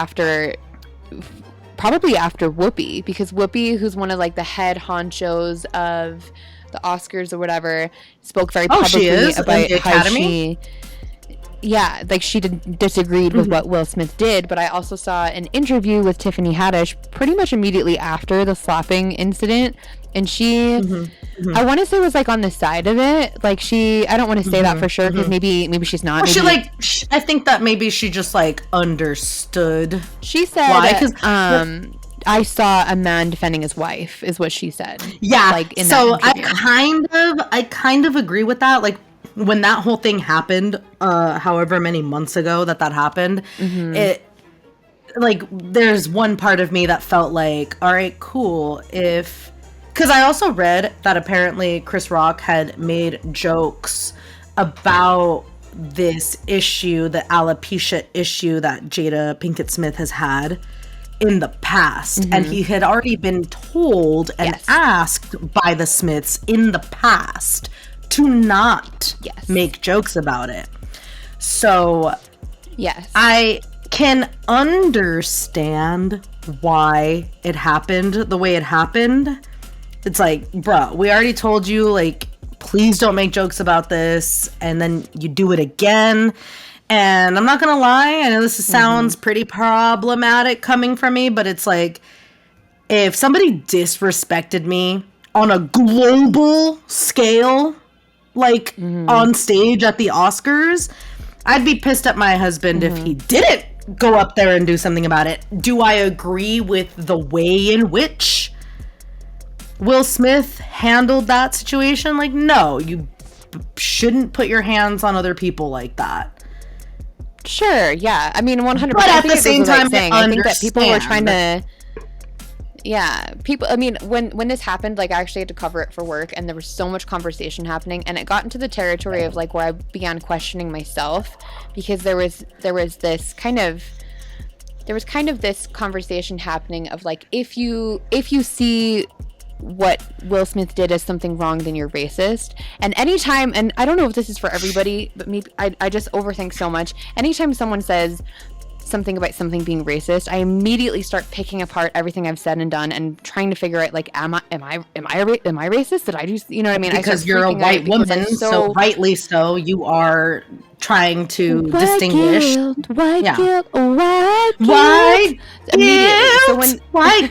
probably after Whoopi, because Whoopi, who's one of like the head honchos of the Oscars or whatever, spoke very publicly she is? about In the how Academy? she disagreed with what Will Smith did. But I also saw an interview with Tiffany Haddish pretty much immediately after the slapping incident, and she I want to say was like on the side of it. Like I don't want to say that for sure because maybe she's not. Well, Maybe, I think that maybe she just like understood. she said, Why? 'Cause- I saw a man defending his wife, is what she said. Yeah. Like in So that interview. I kind of agree with that. Like when that whole thing happened, however many months ago that happened, it like there's one part of me that felt like, all right, cool. Because I also read that apparently Chris Rock had made jokes about this issue, the alopecia issue that Jada Pinkett Smith has had. in the past, and he had already been told and asked by the Smiths in the past to not make jokes about it. So I can understand why it happened the way it happened. It's like, bro, we already told you, like, please don't make jokes about this, and then you do it again. And I'm not gonna lie, I know this sounds pretty problematic coming from me, but it's like, if somebody disrespected me on a global scale, like on stage at the Oscars, I'd be pissed at my husband if he didn't go up there and do something about it. Do I agree with the way in which Will Smith handled that situation? Like, no, you shouldn't put your hands on other people like that. Sure, yeah. I mean, 100%. But at the same time, I think that people were trying to... Yeah, people, I mean, when this happened, like, I actually had to cover it for work, and there was so much conversation happening, and it got into the territory of, like, where I began questioning myself, because there was this kind of this conversation happening of, like, if you see what Will Smith did as something wrong, then you're racist. And anytime, and I don't know if this is for everybody, but maybe I just overthink so much. Anytime someone says something about something being racist, I immediately start picking apart everything I've said and done and trying to figure out, like, am I racist? Did I do, you know what I mean? Because you're a white woman, so rightly so, you are trying to distinguish. White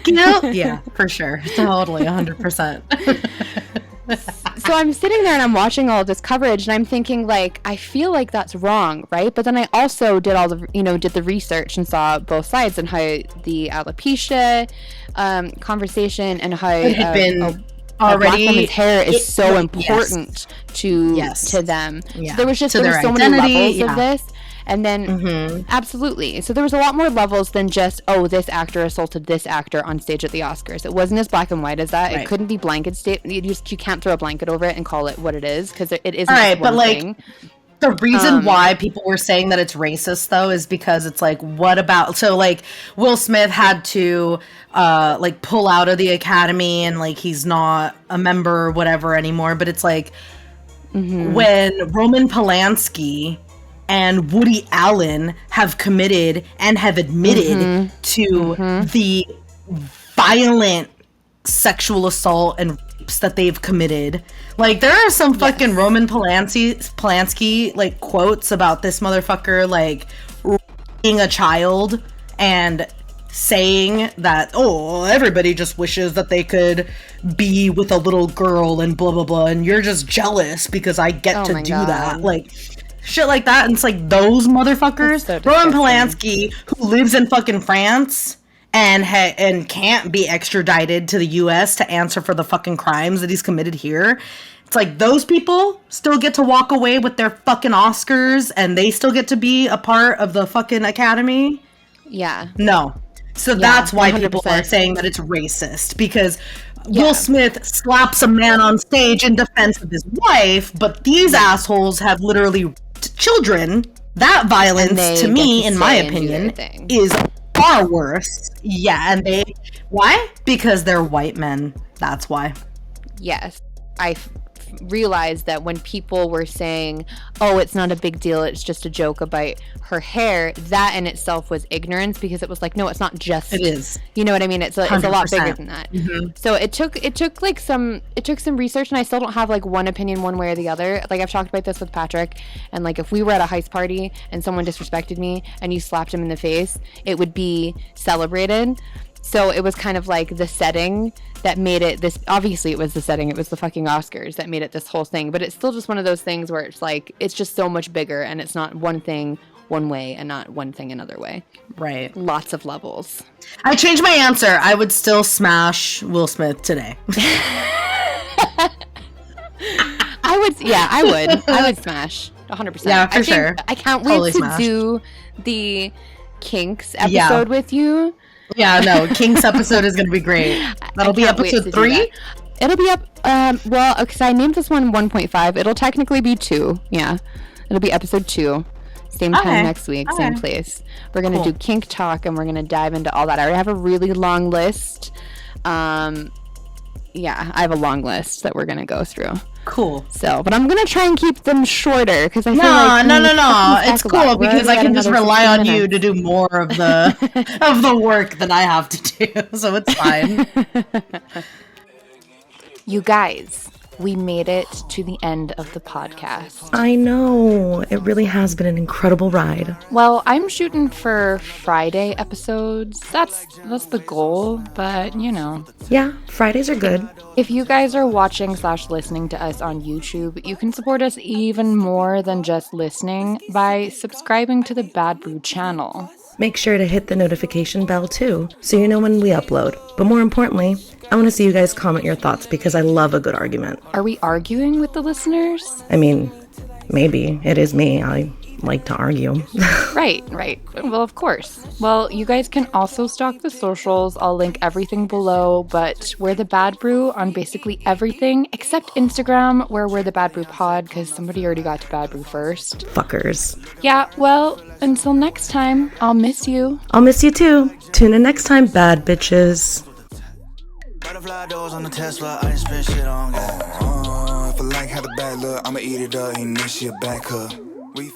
guilt. Yeah, for sure. Totally, 100%. So I'm sitting there and I'm watching all of this coverage and I'm thinking, like, I feel like that's wrong, right? But then I also did did the research and saw both sides and how the alopecia conversation and how it had been a black woman's hair is so important to them. Yeah. So there was so many levels of this. And then, absolutely. So there was a lot more levels than just, oh, this actor assaulted this actor on stage at the Oscars. It wasn't as black and white as that. Right. It couldn't be blanket state. You can't throw a blanket over it and call it what it is, because it isn't. All right, but thing. The reason why people were saying that it's racist, though, is because it's like, what about... So, like, Will Smith had to, like, pull out of the Academy, and, like, he's not a member or whatever anymore. But it's like, when Roman Polanski and Woody Allen have committed and have admitted to the violent sexual assault and rapes that they've committed. Like, there are some fucking Roman Polanski, like, quotes about this motherfucker, like, raping a child and saying that, oh, everybody just wishes that they could be with a little girl and blah, blah, blah, and you're just jealous because I get to do that. Like... shit like that. And it's like, those motherfuckers. So Roman Polanski, who lives in fucking France and can't be extradited to the US to answer for the fucking crimes that he's committed here. It's like, those people still get to walk away with their fucking Oscars and they still get to be a part of the fucking Academy. Yeah. No. So that's why 100%. People are saying that it's racist, because Will Smith slaps a man on stage in defense of his wife, but these assholes have literally raped children. That violence, to me, in my opinion, is far worse. Yeah, and why? Because they're white men. That's why. Yes. I realized that when people were saying, oh, it's not a big deal, it's just a joke about her hair, that in itself was ignorance, because it was like, no, it's not just, it is, you know what I mean, it's a lot bigger than that. So it took some research, and I still don't have like one opinion one way or the other. Like, I've talked about this with Patrick, and like, if we were at a heist party and someone disrespected me and you slapped him in the face, it would be celebrated. So it was kind of like the setting that made it this. Obviously, it was the setting. It was the fucking Oscars that made it this whole thing. But it's still just one of those things where it's like, it's just so much bigger, and it's not one thing one way and not one thing another way. Right. Lots of levels. I changed my answer. I would still smash Will Smith today. I would smash 100%. Yeah, for sure. I can't wait to do the Kinks episode with you. Yeah, no, Kinks episode is going to be great. That'll be episode 3? It'll be up, well, because I named this one 1.5. It'll technically be 2. Yeah. It'll be episode 2. Same time Okay. next week, same Okay. place. We're going to Cool. do kink talk, and we're going to dive into all that. I already have a really long list. Yeah, I have a long list that we're going to go through. Cool. So, but I'm going to try and keep them shorter because I feel No, like no. It's talk a lot. cool because I We're can at just another rely 15 on you minutes. to do more of the of the work that I have to do. So it's fine. You guys, we made it to the end of the podcast. I know. It really has been an incredible ride. Well, I'm shooting for Friday episodes. That's the goal, but you know. Yeah, Fridays are good. If you guys are watching / listening to us on YouTube, you can support us even more than just listening by subscribing to the Bad Brew channel. Make sure to hit the notification bell too, so you know when we upload. But more importantly, I want to see you guys comment your thoughts because I love a good argument. Are we arguing with the listeners? I mean, maybe. It is me. I like to argue. Right. Well, of course. Well, you guys can also stalk the socials. I'll link everything below, but we're the Bad Brew on basically everything except Instagram, where we're the Bad Brew Pod, because somebody already got to Bad Brew first. Fuckers. Yeah, well, until next time, I'll miss you. I'll miss you too. Tune in next time, bad bitches. Butterfly doors on the Tesla, I ain't spend shit on gas. If I like how the bad look, I'ma eat it up, ain't this shit back up. We